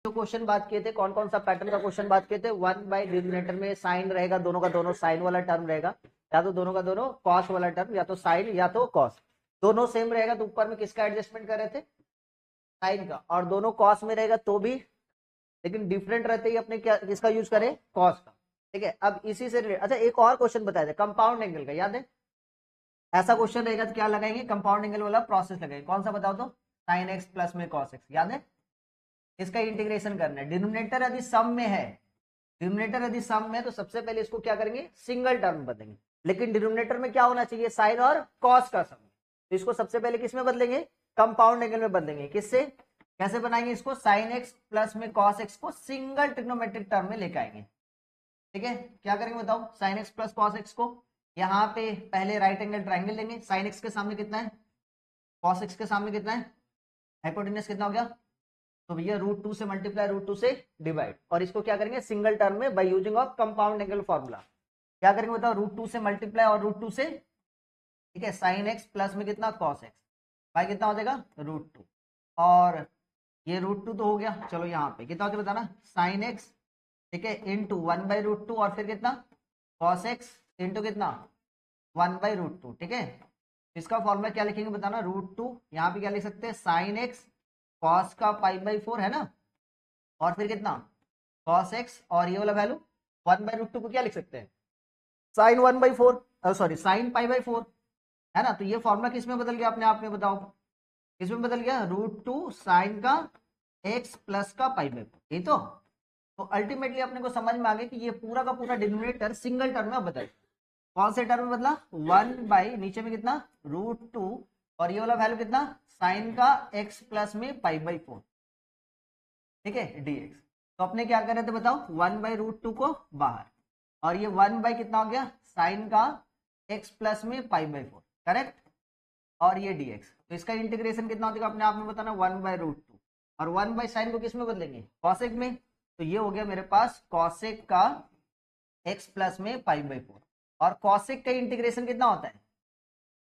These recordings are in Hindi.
जो क्वेश्चन बात किए थे, कौन कौन सा पैटर्न का क्वेश्चन बात किए थे, 1 डिनोमिनेटर में साइन रहेगा, दोनों का दोनों साइन वाला टर्म रहेगा, या तो दोनों का दोनों कॉस वाला टर्म, या तो साइन या तो कॉस, दोनों सेम रहेगा तो ऊपर में किसका एडजस्टमेंट कर रहे थे, साइन का, और दोनों कॉस में रहेगा तो भी, लेकिन डिफरेंट रहते ही अपने क्या किसका यूज करें, कॉस का। ठीक है, अब इसी से रिलेटेड अच्छा एक और क्वेश्चन बताए थे कंपाउंड एंगल का, याद है? ऐसा क्वेश्चन रहेगा तो क्या लगाएंगे, कंपाउंड एंगल वाला प्रोसेस लगाएंगे, कौन सा बताओ तो, साइन एक्स प्लस में कॉस एक्स, याद है? इसका इंटीग्रेशन करना है, डिनोमिनेटर यदि सम में है, डिनोमिनेटर यदि सम में, तो सबसे पहले इसको क्या करेंगे, सिंगल टर्म बदलेंगे, लेकिन डिनोमिनेटर में क्या होना चाहिए, साइन और कॉस का सम, तो इसको सबसे पहले किस में बदलेंगे, कंपाउंड एंगल में बदलेंगे। किससे, कैसे बनाएंगे इसको, साइन एक्स प्लस में कॉस एक्स को सिंगल ट्रिग्नोमेट्रिक टर्म में लेके आएंगे। ठीक है, क्या करेंगे बताओ, sine x plus cos x को यहाँ पे पहले राइट एंगल ट्राइंगल लेंगे, साइन एक्स के सामने कितना है, कॉस एक्स के सामने कितना है, हाइपोटेन्यूस कितना हो गया, तो भैया √2 से मल्टीप्लाई, √2 से डिवाइड, और इसको क्या करेंगे सिंगल टर्म में by using of compound angle formula. क्या करेंगे बताओ, √2 से मल्टीप्लाई और √2 से, ठीक है, साइन एक्स प्लस में कितना कॉस एक्स, भाई कितना हो जाएगा √2, और ये √2 तो हो गया, चलो यहाँ पे कितना हो जाएगा बताना, साइन एक्स, ठीक है, इंटू 1/√2, और फिर कितना कॉस एक्स इंटू कितना 1/√2। ठीक है, इसका फॉर्मूला क्या लिखेंगे बताना, √2, यहाँ पे क्या लिख सकते हैं, साइन एक्स कॉस का π/4 है ना, और फिर कितना कॉस एक्स, और ये वाला वैल्यू 1/√2 को क्या लिख सकते हैं, साइन 1/4, सॉरी साइन π/4 है ना, तो ये फॉर्मूला किस में बदल गया अपने आप में बताओ, किस में बदल गया, √2 साइन का x प्लस का π/4, यही तो अल्टीमेटली अपने को समझ में आ गया कि ये पूरा का पूरा डिनोमिनेटर सिंगल टर्म में बदल, कौन से टर्म में बदला, 1 नीचे में कितना √2, और ये वाला वैल्यू कितना साइन का x प्लस में π/4, ठीक है, dx। तो अपने क्या कर रहे थे बताओ, 1/√2 को बाहर, और ये 1 कितना हो गया, साइन का x प्लस में π/4, करेक्ट, और ये dx, तो इसका इंटीग्रेशन कितना हो जाएगा अपने आप में बताना, 1/√2, और 1/sin को किस में बदलेंगे, कॉसेक में, तो ये हो गया मेरे पास कॉसेक का x प्लस में π/4, और कॉसेक का इंटीग्रेशन कितना होता है,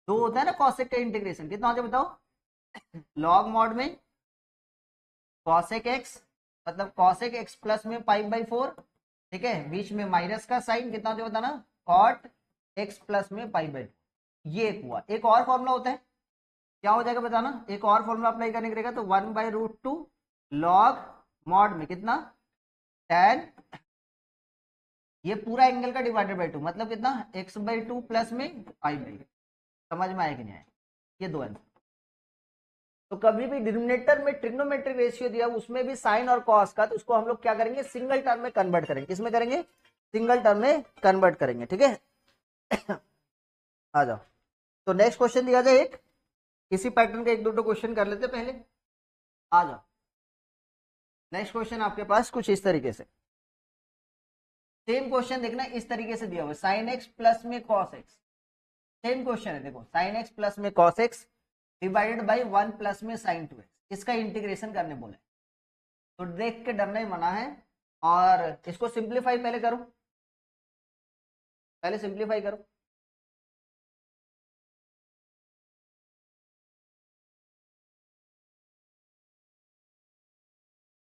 2 होता है ना, कॉसेक का इंटीग्रेशन कितना हो जाए बताओ, लॉग मॉड में कॉसेक x, मतलब कॉसेक x प्लस में π/4, ठीक है, बीच में माइनस का साइन कितना हो जाए बताना, कॉट x प्लस में π/4, ये एक हुआ। एक और फॉर्मूला होता है, क्या हो जाएगा बताना, एक और फॉर्मूला अप्लाई करने रहेगा, तो 1/√2 लॉग मॉड में कितना tan, ये पूरा एंगल का डिवाइडेड बाय 2, मतलब कितना x/2 प्लस में π/2, समझ में आया कि नहीं आया, ये दो आंसर। तो कभी भी डिनोमिनेटर में ट्रिग्नोमेट्रिक रेशियो दिया, उसमें भी साइन और कॉस का, तो उसको हम लोग क्या करेंगे, सिंगल टर्म में कन्वर्ट करेंगे, किसमें करेंगे, सिंगल टर्म में कन्वर्ट करेंगे। ठीक है आ जाओ, तो नेक्स्ट क्वेश्चन दिया जाए, एक इसी पैटर्न का एक दो क्वेश्चन कर लेते पहले, आ जाओ। नेक्स्ट क्वेश्चन आपके पास कुछ इस तरीके से, सेम क्वेश्चन देखना, इस तरीके से दिया हुआ, साइन एक्स प्लस में कॉस एक्स, सेम क्वेश्चन है, देखो साइन एक्स प्लस में cos x divided by 1 plus में साइन 2x, इसका इंटीग्रेशन करने बोले, तो देख के डरना ही मना है, और इसको सिंप्लीफाई पहले करो, पहले सिंप्लीफाई करो,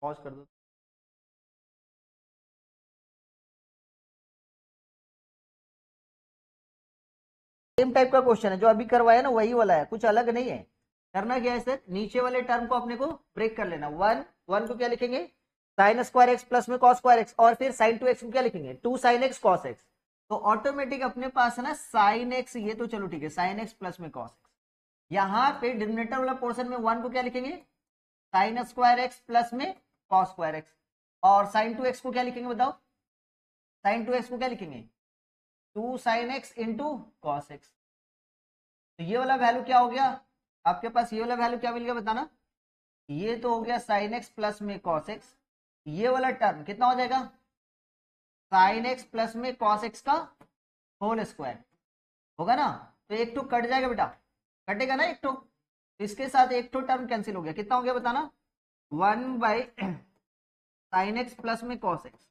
पॉज कर दो। सेम टाइप का क्वेश्चन है जो अभी करवाया ना, वही वाला है, कुछ अलग नहीं है। करना क्या है सर, नीचे वाले टर्म को अपने को ब्रेक कर लेना, 1 को क्या लिखेंगे, साइन स्क्वायर एक्स प्लस में कॉस स्क्वायर एक्स, और फिर साइन 2x को क्या लिखेंगे, 2 sin x cos x, तो ऑटोमेटिक अपने पास है ना साइन एक्स, ये तो चलो ठीक है, साइन एक्स प्लस में कॉस एक्स, यहाँ पे डिनोमिनेटर वाला पोर्शन में 1 को क्या लिखेंगे, साइन स्क्वायर एक्स प्लस में कॉस स्क्वायर एक्स, और साइन 2x को क्या लिखेंगे बताओ, साइन 2x को क्या लिखेंगे, 2 sin x into cos x, तो ये वाला वैल्यू क्या हो गया आपके पास, ये वाला वैल्यू क्या मिल गया बताना, ये तो हो गया साइन एक्स प्लस में कॉस एक्स, ये वाला टर्म कितना हो जाएगा, साइन एक्स प्लस में कॉस एक्स का होल स्क्वायर होगा ना, तो एक टू कट जाएगा बेटा, कटेगा ना एक टू, इसके साथ एक टू टर्म कैंसिल हो गया, कितना हो गया बताना, 1/sin x प्लस में कॉस एक्स,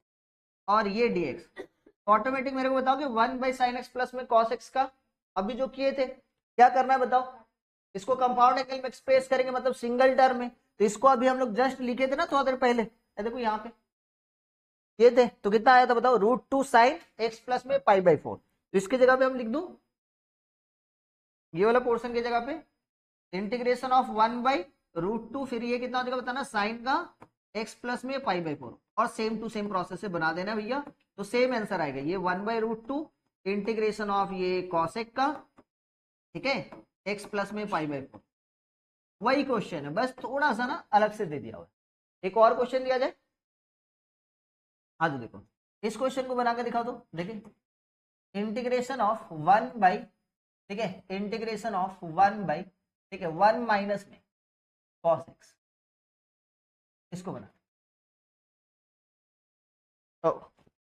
और ये dx, ऑटोमेटिक मेरे को बताओ कि 1/sin x प्लस में cos x का अभी जो किए थे क्या करना है बताओ, इसको कंपाउंड एंगल में एक्सप्रेस करेंगे, मतलब सिंगल टर्म में, तो इसको अभी हम लोग जस्ट लिखे थे ना थोड़ा देर पहले, देखो यहाँ पे ये थे, तो कितना आया था बताओ, √2 साइन एक्स प्लस में π/4। तो इसकी जगह पे हम लिख दूं, ये वाला पोर्शन की जगह पे इंटीग्रेशन ऑफ 1/√2, फिर ये कितना हो जाएगा बताना, साइन का एक्स प्लस में π/4, और सेम टू सेम प्रोसेस से बना देना भैया, तो सेम आंसर आएगा, ये 1/√2 इंटीग्रेशन ऑफ ये कॉसेक का, ठीक है, एक्स प्लस में π/4। वही क्वेश्चन है, बस थोड़ा सा ना अलग से दे दिया हुआ। एक और क्वेश्चन दिया जाए, हाँ जी देखो इस क्वेश्चन को बना के दिखाओ तो, देखिए इंटीग्रेशन ऑफ 1/, ठीक है, इंटीग्रेशन ऑफ 1/, ठीक है, 1 माइनस में cos x, इसको बना,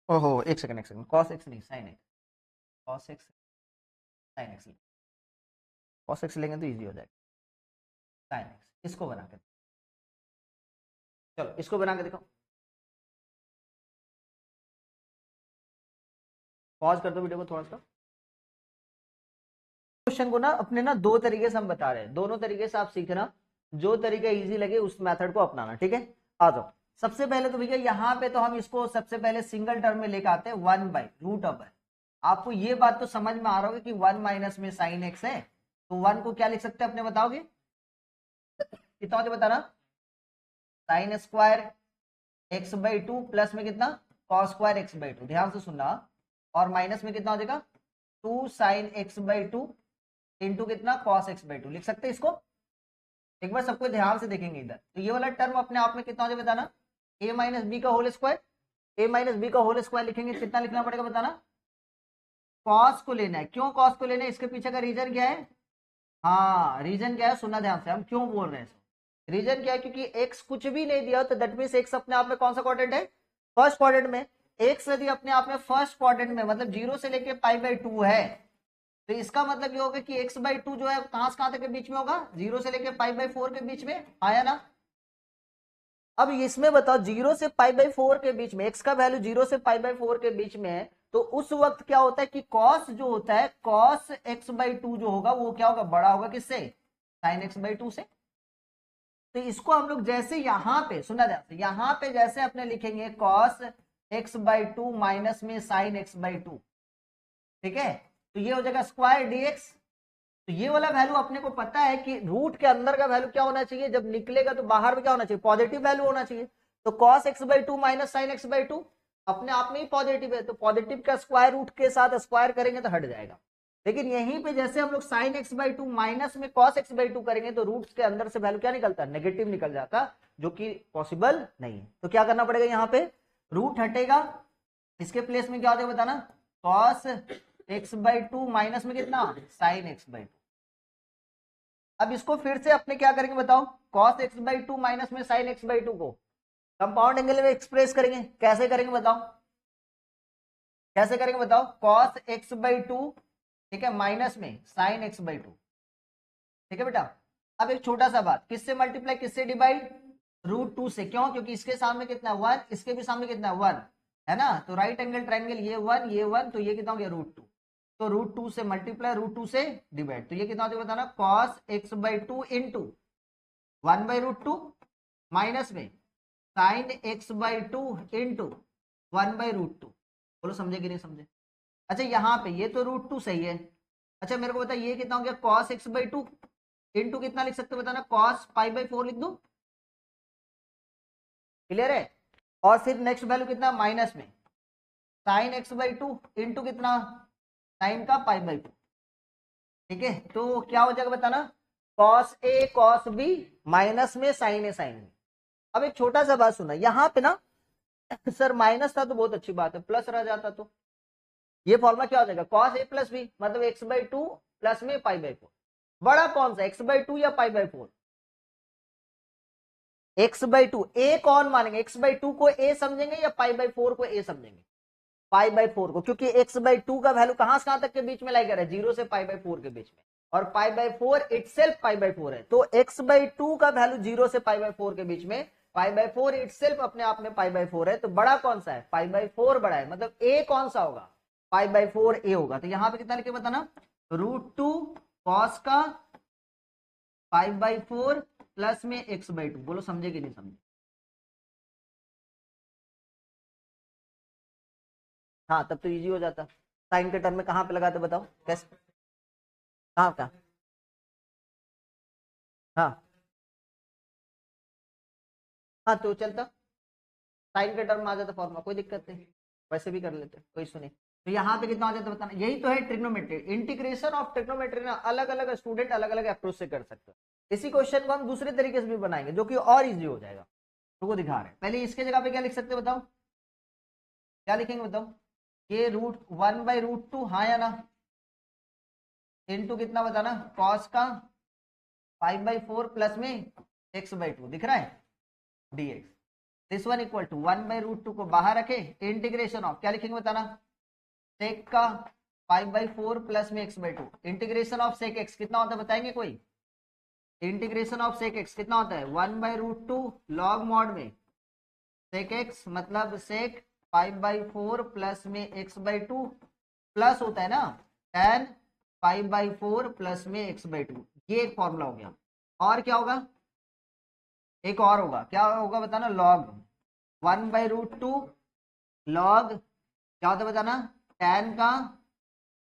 ओहो एक सेकंड, cos x नहीं sin x, cos x sin x, cos x लेंगे तो इजी हो जाएगा, sin x, इसको बना के, चलो इसको बना के देखो, पॉज कर दो वीडियो को थोड़ा सा। क्वेश्चन को ना अपने ना दो तरीके से हम बता रहे हैं, दोनों तरीके से आप सीखना, जो तरीका इजी लगे उस मेथड को अपनाना, ठीक है। आ जाओ, सबसे पहले तो भैया यहाँ पे तो हम इसको सबसे पहले सिंगल टर्म में लेकर आते हैं, 1/√। आपको ये बात तो समझ में आ रहा होगा कि 1 माइनस में साइन एक्स है, तो 1 को क्या लिख सकते हैं अपने, बताओगे कितना होता बताना, साइन स्क्वायर x/2 प्लस में कितना, कॉस स्क्वायर x/2, ध्यान से सुनना, और माइनस में कितना हो जाएगा, 2 साइन x/2 इंटू कितना, कॉस x/2, लिख सकते हैं इसको। एक बार सबको ध्यान से देखेंगे इधर, तो ये वाला टर्म अपने आप में कितना हो जाएगा बताना, a माइनस बी का whole square, a minus B का होल स्क्वायर लिखेंगे, कितना लिखना पड़ेगा बताना, कॉस को लेना है। क्यों कॉस को लेना है, इसके पीछे का रीजन क्या है, हाँ रीजन क्या है, सुनना ध्यान से, हम क्यों बोल रहे हैं, रीजन क्या है, क्योंकि x कुछ भी नहीं दिया तो दैट मींस x अपने आप में कौन सा क्वाड्रेंट है, फर्स्ट क्वाड्रेंट में। x यदि अपने आप में फर्स्ट क्वाड्रेंट में मतलब 0 से लेके π/2 है, तो इसका मतलब ये होगा कि x/2 जो है कहां से कहां तक के बीच में होगा, 0 से लेके π/4 के बीच में, आया ना। अब इसमें बताओ 0 से π/4 के बीच में x का वैल्यू 0 से π/4 के बीच में है, तो उस वक्त क्या होता है कि cos जो होता है, cos x/2 जो होगा वो क्या होगा, बड़ा होगा किससे, sin x/2 से। तो इसको हम लोग जैसे यहां पे सुना जाता है, यहां पे जैसे अपने लिखेंगे cos x/2 माइनस में sin x/2, ठीक है, तो ये हो जाएगा स्क्वायर dx। तो ये वाला वैल्यू अपने को पता है कि रूट के अंदर का वैल्यू क्या होना चाहिए, जब निकलेगा तो बाहर में क्या होना चाहिए, पॉजिटिव वैल्यू होना चाहिए। तो cos x/2 minus sin x/2 अपने आप में ही पॉजिटिव है, तो पॉजिटिव का स्क्वायर रूट के साथ स्क्वायर करेंगे तो हट जाएगा। लेकिन यहीं पे जैसे हम लोग sin x/2 माइनस में cos x/2 करेंगे तो रूट्स के अंदर से वैल्यू क्या निकलता है, नेगेटिव निकल जाता, जो कि पॉसिबल नहीं है। तो क्या करना पड़ेगा, यहाँ पे रूट हटेगा, इसके प्लेस में क्या होता है बताना, cos x/2 माइनस में कितना, sin x/2। अब इसको फिर से अपने क्या करेंगे बताओ, cos x/2 माइनस में sin x/2 को कंपाउंड एंगल में एक्सप्रेस करेंगे, कैसे करेंगे बताओ, कैसे करेंगे बताओ, cos x/2, ठीक है, माइनस में sin x/2, ठीक है बेटा। अब एक छोटा सा बात, किससे मल्टीप्लाई किससे डिवाइड, √2 से, क्यों, क्योंकि इसके सामने कितना 1, इसके भी सामने कितना 1 है ना, तो राइट एंगल ट्रायंगल ये 1 ये 1, तो ये कितना हो गया √2, तो √2 से मल्टीप्लाई √2 से डिवाइड, तो ये कितना हो जाएगा बताना, cos x/2 इंटू 1/√2 माइनस में sin x/2 इंटू 1/√2। बोलो समझे कि नहीं समझे। अच्छा यहाँ पे ये तो √2 सही है, अच्छा मेरे को बता ये कितना हो गया, cos x/2 इंटू कितना लिख सकते हो बताना, cos π/4 लिख दो, क्लियर है। और फिर नेक्स्ट वैल्यू कितना, माइनस में sin x/2 इंटू कितना, sin का π/4, ठीक है, तो क्या हो जाएगा बताना, cos a cos b minus में sin a sin b। अब एक छोटा सा बात सुना, यहाँ पे ना सर माइनस था तो बहुत अच्छी बात है, प्लस रह जाता तो ये फॉर्मूला क्या हो जाएगा, cos a प्लस बी मतलब x/2 प्लस में π/4। बड़ा कौन सा, x/2 या π/4, x/2, a कौन मानेंगे, x/2 को a समझेंगे या π/4 को a समझेंगे, π/4 को, क्योंकि x/2 का वैल्यू कहां से कहां तक के बीच में लाई कर रहा है, 0 से π/4 के बीच में, और π/4 इटसेल्फ π/4 है, तो x/2 का वैल्यू 0 से π/4 के बीच में, π/4 इटसेल्फ अपने आप में π/4 है, तो बड़ा कौन सा है, π/4 बड़ा है, मतलब a कौन सा होगा, π/4 a होगा। तो यहां पे कितना लिखे बताना, √2 cos का π/4 प्लस में x/2। बोलो समझे कि नहीं समझे। हाँ तब तो इजी हो जाता। साइन के टर्म में कहाँ पे लगाते बताओ, कैसे, कहाँ का, हाँ हाँ तो चलता, साइन के टर्म में आ जाता फॉर्मूला, कोई दिक्कत नहीं, वैसे भी कर लेते, कोई इशू नहीं। तो यहाँ पे कितना आ जाता बताना, यही तो है ट्रिग्नोमेट्री। इंटीग्रेशन ऑफ ट्रिग्नोमेट्री ना अलग अलग स्टूडेंट अलग अलग अप्रोच से कर सकते हो। इसी क्वेश्चन को हम दूसरे तरीके से भी बनाएंगे जो कि और इजी हो जाएगा, तो दिखा रहे हैं। पहले इसके जगह पे क्या लिख सकते बताओ, क्या लिखेंगे बताओ, ये √1/√2, हाँ या ना, इनटू कितना बताना, कॉस का 5/4 प्लस में x/2 दिख रहा है dx, this one equal to 1/√2 को बाहर रखे, इंटीग्रेशन ऑफ क्या लिखेंगे बताना, सेक का 5/4 प्लस में x/2, integration of sec x कितना होता है बताएंगे कोई, इंटीग्रेशन ऑफ सेक x कितना होता है 1/√2 लॉग मॉड में सेक x, मतलब सेक 5/4 प्लस में x/2 प्लस होता है ना tan 5/4 प्लस में x/2, ये एक फॉर्मूला हो गया। और क्या होगा, एक और होगा, क्या होगा बताना, लॉग 1/√2 लॉग क्या होता है बताना, tan का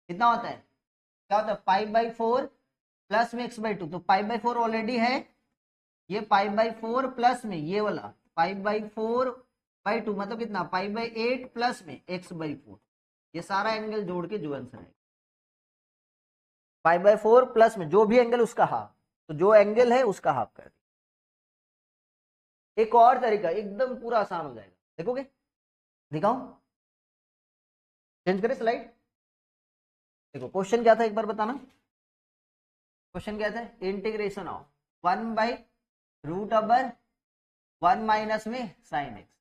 कितना होता है, क्या होता है 5/4 प्लस में x/2, तो 5/4 ऑलरेडी है, ये 5/4 प्लस में ये वाला 5/4/2 मतलब कितना 5/8 प्लस में x/4, ये सारा एंगल जोड़ के जो आंसर है 5/4 प्लस में जो भी एंगल उसका हाफ, तो जो एंगल है उसका हाफ कर दिया। एक और तरीका एकदम पूरा आसान हो जाएगा, देखोगे, दिखाओ, चेंज करें स्लाइड। देखो क्वेश्चन क्या था एक बार बताना, क्वेश्चन क्या था, इंटीग्रेशन ऑफ 1/√1 माइनस में साइन एक्स,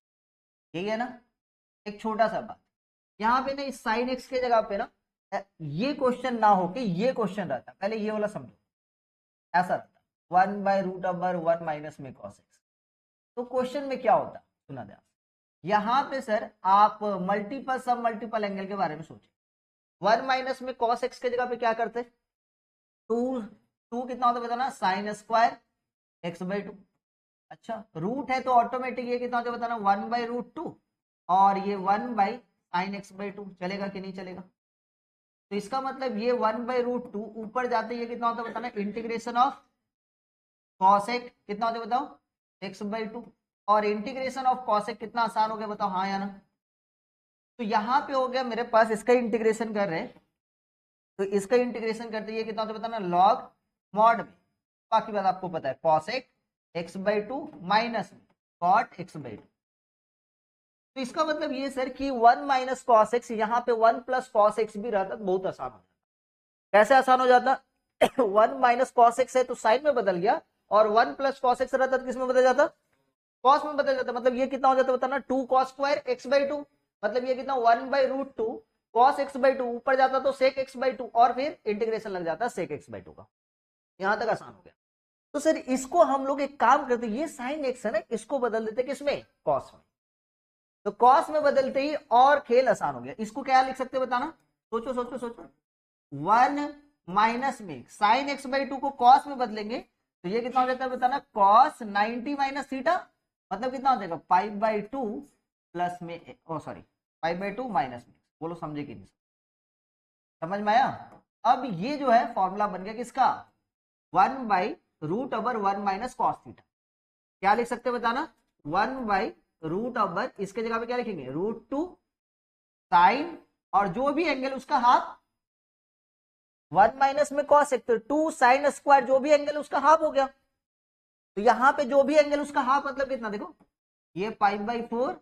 यही है ना। एक छोटा सा बात यहाँ पे ना, इस साइन एक्स के जगह पे ना ये क्वेश्चन ना हो कि ये क्वेश्चन रहता, पहले ये वाला समझो, ऐसा रहता 1/√1 माइनस में कॉस एक्स, तो क्वेश्चन में क्या होता सुना दे, यहाँ पे सर आप मल्टीपल सब मल्टीपल एंगल के बारे में सोचे, 1 माइनस में कॉस एक्स के जगह पे क्या करते, 2 कितना होता है बताना, साइन स्क्वायर x/2, अच्छा रूट है तो ऑटोमेटिक ये कितना होता है बताना 1/√2, और ये 1/sin x/2, चलेगा कि नहीं चलेगा, तो इसका मतलब ये 1/√2 ऊपर जाते ये कितना होता है बताना, इंटीग्रेशन ऑफ कॉसेक कितना होता है बताओ x/2, और इंटीग्रेशन ऑफ कॉसेक कितना आसान हो गया बताओ, हाँ या ना। तो यहाँ पे हो गया मेरे पास, इसका इंटीग्रेशन कर रहे हैं, तो इसका इंटीग्रेशन करते ये कितना होता है बताना, लॉग मॉड में, बाकी बात आपको पता है कॉसेक x/2 माइनस में कॉट x/2, तो इसका मतलब ये सर कि 1 माइनस कॉस एक्स, यहाँ पे 1 प्लस कॉस एक्स भी रहता तो बहुत आसान हो जाता। कैसे आसान हो जाता 1 माइनस कॉस एक्स है तो साइन में बदल गया, और 1 प्लस कॉस एक्स रहता तो किस में बदल जाता, कॉस में बदल जाता, मतलब ये कितना हो जाता बताना 2 cos स्क्वायर x/2, मतलब ये कितना 1/√2 cos x/2, ऊपर जाता तो sec x/2, और फिर इंटीग्रेशन लग जाता sec x/2 का, यहां तक आसान हो गया। तो सर इसको हम लोग एक काम करते, ये साइन एक्स है ना, इसको बदल देते किसमें, कॉस में, तो कॉस में बदलते ही और खेल आसान हो गया। इसको क्या लिख सकते बताना, सोचो सोचो सोचो, 1 माइनस में साइन x/2 को कॉस में बदलेंगे तो ये कितना हो जाता है बताना, cos 90 माइनस थीटा, मतलब कितना हो जाएगा 5/2 प्लस में, ओ सॉरी 5/2 माइनस में, बोलो समझे कि नहीं, समझ में आया। अब ये जो है फॉर्मूला बन गया किसका, 1/√1 माइनस कॉस थीटा, क्या लिख सकते बताना, 1/√, इसके जगह पे क्या लिखेंगे √2 साइन, और जो भी एंगल उसका हाफ, 1 माइनस में कॉस एक, तो 2 साइन स्क्वायर जो भी एंगल उसका हाफ हो गया, तो यहां पे जो भी एंगल उसका हाफ मतलब कितना, देखो ये 5/4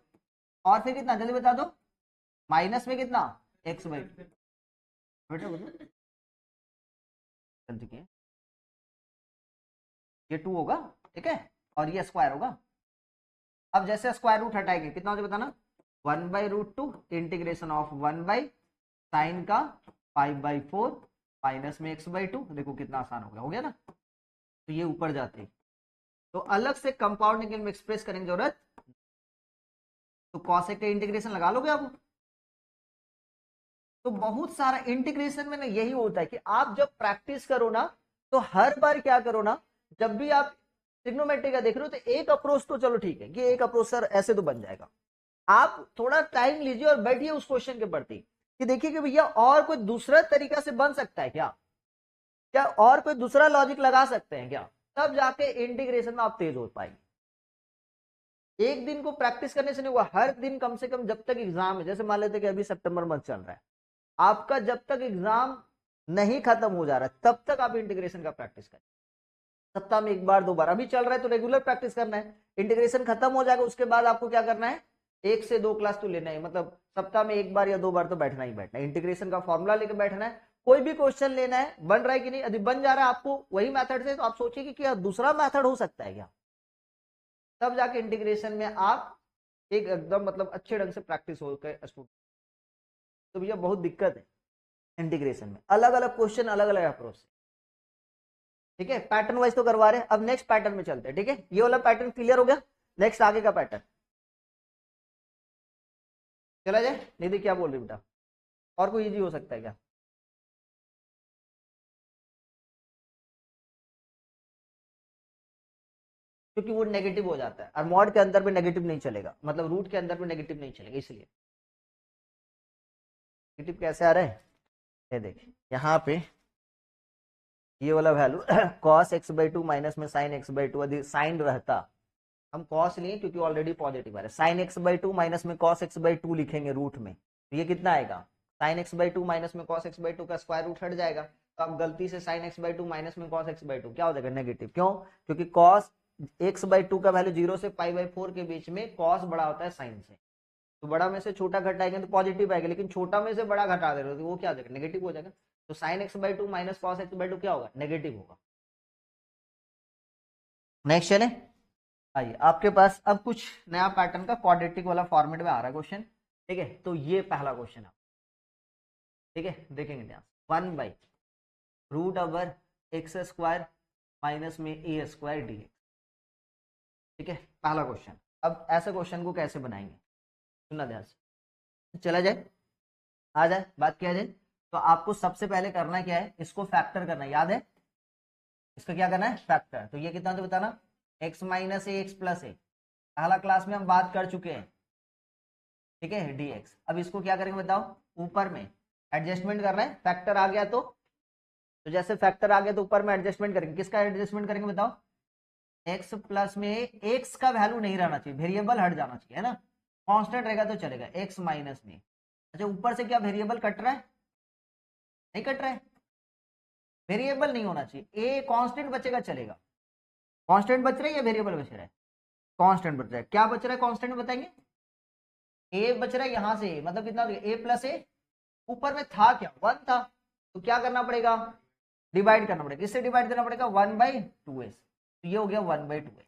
और फिर कितना जल्दी बता दो, माइनस में कितना x/2, बेटा बोलो जल्दी, ये 2 होगा ठीक है, और ये स्क्वायर होगा। अब जैसे स्क्वायर रूट हटाएंगे कितना हो बताना, 1/√2 इंटीग्रेशन ऑफ 1/sin का 5/4 माइनस में x/2, देखो कितना आसान हो गया, हो गया ना। तो ये ऊपर जाते तो अलग से कंपाउंड में एक्सप्रेस करने की जरूरत, तो कॉसेक का इंटीग्रेशन लगा लोगे आप। तो बहुत सारा इंटीग्रेशन में ना यही होता है कि आप जब प्रैक्टिस करो ना, तो हर बार क्या करो ना, जब भी आप ट्रिग्नोमेट्री का देख रहे हो तो एक अप्रोच तो चलो ठीक है कि एक अप्रोच सर ऐसे तो बन जाएगा, आप थोड़ा टाइम लीजिए और बैठिए उस क्वेश्चन के प्रति कि देखिए कि भैया और कोई दूसरा तरीका से बन सकता है क्या, क्या और कोई दूसरा लॉजिक लगा सकते हैं क्या, तब जाके इंटीग्रेशन में आप तेज हो पाएंगे। एक दिन को प्रैक्टिस करने से नहीं हुआ, हर दिन कम से कम जब तक एग्जाम है, जैसे मान लेते कि अभी सितंबर मंथ चल रहा है, आपका जब तक एग्जाम नहीं खत्म हो जा रहा है तब तक आप इंटीग्रेशन का प्रैक्टिस करें। सप्ताह में एक बार दो बार, अभी चल रहा है तो रेगुलर प्रैक्टिस करना है, इंटीग्रेशन खत्म हो जाएगा उसके बाद आपको क्या करना है, 1 से 2 क्लास तो लेना है, मतलब सप्ताह में एक बार या 2 बार तो बैठना ही बैठना है, इंटीग्रेशन का फॉर्मूला लेकर बैठना है। कोई भी क्वेश्चन लेना है, बन रहा है कि नहीं, यदि बन जा रहा है आपको वही मेथड से, तो आप सोचिए कि क्या दूसरा मेथड हो सकता है क्या, तब जाके इंटीग्रेशन में आप एक एकदम मतलब अच्छे ढंग से प्रैक्टिस होकर स्टूडेंट। तो भैया बहुत दिक्कत है इंटीग्रेशन में, अलग अलग क्वेश्चन अलग अलग अप्रोच से, ठीक है, पैटर्न वाइज तो करवा रहे हैं। अब नेक्स्ट पैटर्न में चलते हैं, ठीक है, ये वाला पैटर्न क्लियर हो गया, नेक्स्ट आगे का पैटर्न चला जाए। निधि क्या बोल रही बेटा, और कोई इजी हो सकता है क्या? क्योंकि वो नेगेटिव हो जाता है और मॉड के अंदर भी नेगेटिव नहीं चलेगा, मतलब रूट के अंदर भी नेगेटिव नहीं चलेगा, इसलिए नेगेटिव कैसे आ रहा है, ये देखिए यहाँ पे ये वाला वैल्यू cos x/2 माइनस में sin x/2, यदि साइन रहता, हम cos लिए क्योंकि ऑलरेडी पॉजिटिव आ रहा है, sin x/2 माइनस में cos x/2 लिखेंगे रूट में, तो ये कितना आएगा, sin x/2 माइनस में cos x/2 का स्क्वायर रूट हट जाएगा, तो आप गलती से sin x/2 माइनस में cos x/2 क्या हो जाएगा, नेगेटिव। क्यों? क्योंकि cos x/2 का वैल्यू 0 से π/4 के बीच में cos बड़ा होता है sin से, तो बड़ा में से छोटा घटाएंगे तो पॉजिटिव आएगा, लेकिन छोटा में से बड़ा घटा दे रहे हो तो वो क्या हो जाएगा, नेगेटिव हो जाएगा। तो sin x/2 minus cos x/2 क्या होगा, नेगेटिव होगा। नेक्स्ट चले, आइए आपके पास अब कुछ नया पैटर्न का क्वाड्रेटिक वाला फॉर्मेट में आ रहा है क्वेश्चन, ठीक है, तो ये पहला क्वेश्चन है, ठीक है, देखेंगे ध्यान, 1/√x² माइनस में a² dx, ठीक है, पहला क्वेश्चन। अब ऐसे क्वेश्चन को कैसे बनाएंगे, सुनना ध्यान से, चला जाए, आ जाए, बात किया जाए। तो आपको सबसे पहले करना क्या है, इसको फैक्टर करना है, याद है, इसका क्या करना है, फैक्टर। तो ये कितना तो बताना, x माइनस ए एक्स प्लस ए, पहला क्लास में हम बात कर चुके हैं, ठीक है, dx। अब इसको क्या करेंगे बताओ, ऊपर में एडजस्टमेंट करना है, फैक्टर आ गया तो जैसे फैक्टर आ गया तो ऊपर में एडजस्टमेंट करेंगे, किसका एडजस्टमेंट करेंगे बताओ, x प्लस में x का वैल्यू नहीं रहना चाहिए, वेरिएबल हट जाना चाहिए, है ना, कांस्टेंट रहेगा तो चलेगा, x माइनस में, अच्छा ऊपर से क्या वेरिएबल कट रहा है, नहीं कट रहा है, वेरिएबल नहीं होना चाहिए, ए कांस्टेंट बचेगा चलेगा, कांस्टेंट बच रहा है या वेरिएबल बच रहा है, कांस्टेंट बच रहा है, क्या बच रहा है कांस्टेंट बताएंगे, ए बच रहा है यहां से, मतलब कितना ए प्लस ए, ऊपर में था क्या 1 था, तो क्या करना पड़ेगा, डिवाइड करना पड़ेगा, किससे डिवाइड करना पड़ेगा, 1/2s, तो ये हो गया 1/2s,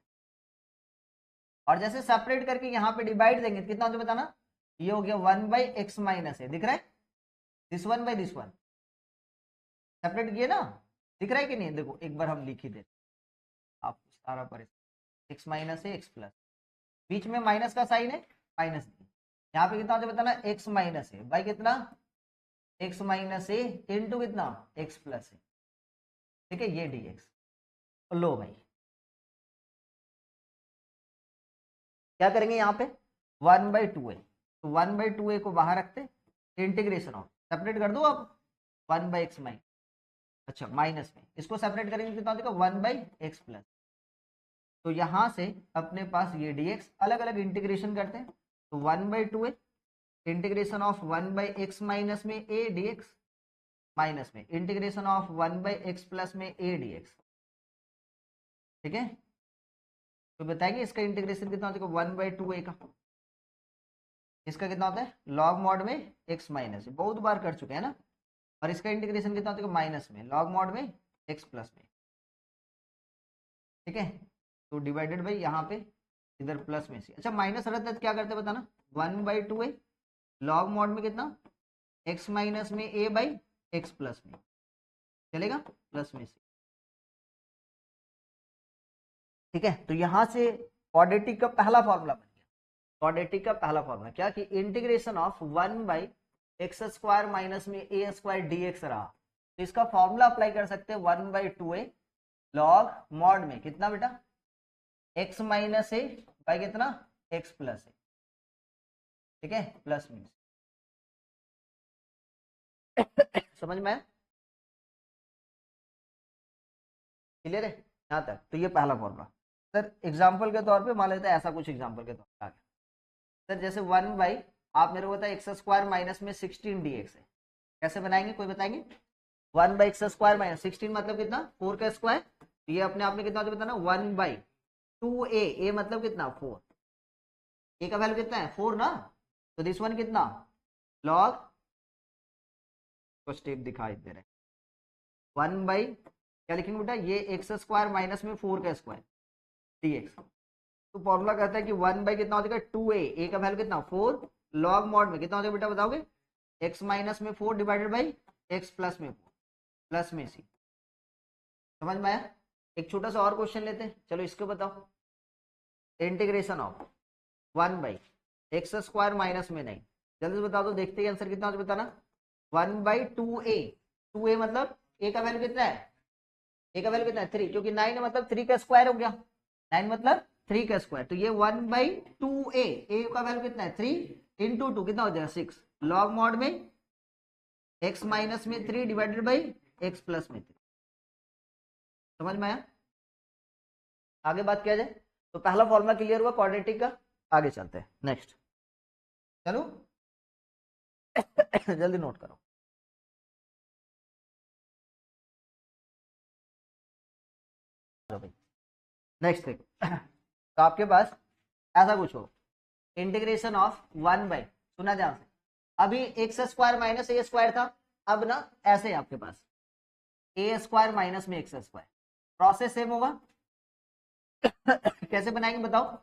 और जैसे सेपरेट करके यहाँ पे डिवाइड देंगे कितना हो बताना, ये हो गया 1/x माइनस ए, दिख रहा है, this one by this one, separate किए ना, दिख रहा है कि नहीं, देखो एक बार हम लिख ही देते आप सारा पर, x माइनस है x प्लस, बीच में माइनस का साइन है, माइनस यहाँ पे कितना हो बताना, x माइनस है बाई कितना, x माइनस ए इंटू कितना, x प्लस है, ठीक है, ये dx। लो भाई क्या करेंगे यहाँ पे 1/2a, तो 1/2a को बाहर रखते, इंटीग्रेशन ऑफ, सेपरेट कर दो अब 1/x माइनस, अच्छा माइनस में इसको सेपरेट करेंगे कितना हो जाएगा 1/x प्लस, तो यहां से अपने पास ये dx, अलग अलग इंटीग्रेशन करते हैं, तो 1/2a integration of 1/x minus में a dx, माइनस में इंटीग्रेशन ऑफ 1/x प्लस में a dx, ठीक है, तो बताएंगे इसका इंटीग्रेशन कितना हो जाएगा 1/2a का, इसका कितना होता है लॉग मॉड में x माइनस, बहुत बार कर चुके हैं ना, और इसका इंटीग्रेशन कितना होता है माइनस में लॉग मॉड में x प्लस में, ठीक है, तो डिवाइडेड बाई यहाँ पे इधर प्लस में से, अच्छा माइनस रहता है तो क्या करते हैं बताना, 1/2a लॉग मॉड में कितना x माइनस में a बाई एक्स प्लस में, चलेगा प्लस में से, ठीक है, तो यहां से क्वाड्रेटिक का पहला फॉर्मूला बन गया, क्वाड्रेटिक का पहला फॉर्मूला क्या कि इंटीग्रेशन ऑफ 1/x² माइनस में a² dx रहा, तो इसका फॉर्मूला अप्लाई कर सकते हैं 1/2a लॉग मॉड में कितना बेटा x माइनस ए बाई कितना x प्लस ए, ठीक है, प्लस मीन्स समझ में आया? क्लियर है यहाँ तक? तो ये पहला फॉर्मूला। सर एग्जाम्पल के तौर पे मान लेते हैं, ऐसा कुछ एग्जाम्पल के तौर पे आगे। सर जैसे 1 बाई, आप मेरे को बताया एक्स स्क्वायर माइनस में 16 dx है, कैसे बनाएंगे, कोई बताएंगे? 1 बाई एक्स स्क्वायर माइनस 16 मतलब कितना, 4 का स्क्वायर। ये अपने आप में कितना होता है बताना, 1 बाई 2a, a मतलब कितना 4, a का वैल्यू कितना है 4 ना, तो दिस वन कितना लॉग, तो स्टेप दिखाई दे रहे, 1 बाई क्या लिखेंगे बेटा, ये एक्स स्क्वायर माइनस में 4 का स्क्वायर dx। तो फॉर्मूला कहता है कि 1 बाई कितना हो जाएगा 2a, a का वैल्यू कितना 4, लॉग मॉड में कितना हो जाएगा बेटा बताओगे, x माइनस में 4 डिवाइडेड बाई x प्लस में 4, प्लस में c। समझ में आया? एक छोटा सा और क्वेश्चन लेते हैं, चलो इसको बताओ। Integration of 1 by x square minus में 9, जल्दी से बता दो, देखते हैं आंसर कितना हो बताना। 1 बाई 2a, 2a मतलब a का वैल्यू कितना है, a का वैल्यू कितना है 3, क्योंकि 9 मतलब 3 का स्क्वायर हो गया, 9 मतलब 3 का स्क्वायर, तो ये 1 बाई 2a, a का वैल्यू कितना है 3 इंटू 2 कितना हो जाएगा 6, लॉग मॉड में x माइनस में 3 डिवाइडेड बाई x प्लस में 3। समझ में आया? आगे बात किया जाए, तो पहला फॉर्मूला क्लियर हुआ क्वाड्रेटिक का, आगे चलते हैं नेक्स्ट। चलो जल्दी नोट करो। नेक्स्ट देखो, तो आपके पास ऐसा कुछ हो, इंटीग्रेशन ऑफ 1 बाई, सुना ध्यान से, अभी x square minus a square था, अब ना ऐसे है आपके पास ए स्क्वायर माइनस में एक्स स्क्वायर, प्रोसेस सेम होगा कैसे बनाएंगे बताओ,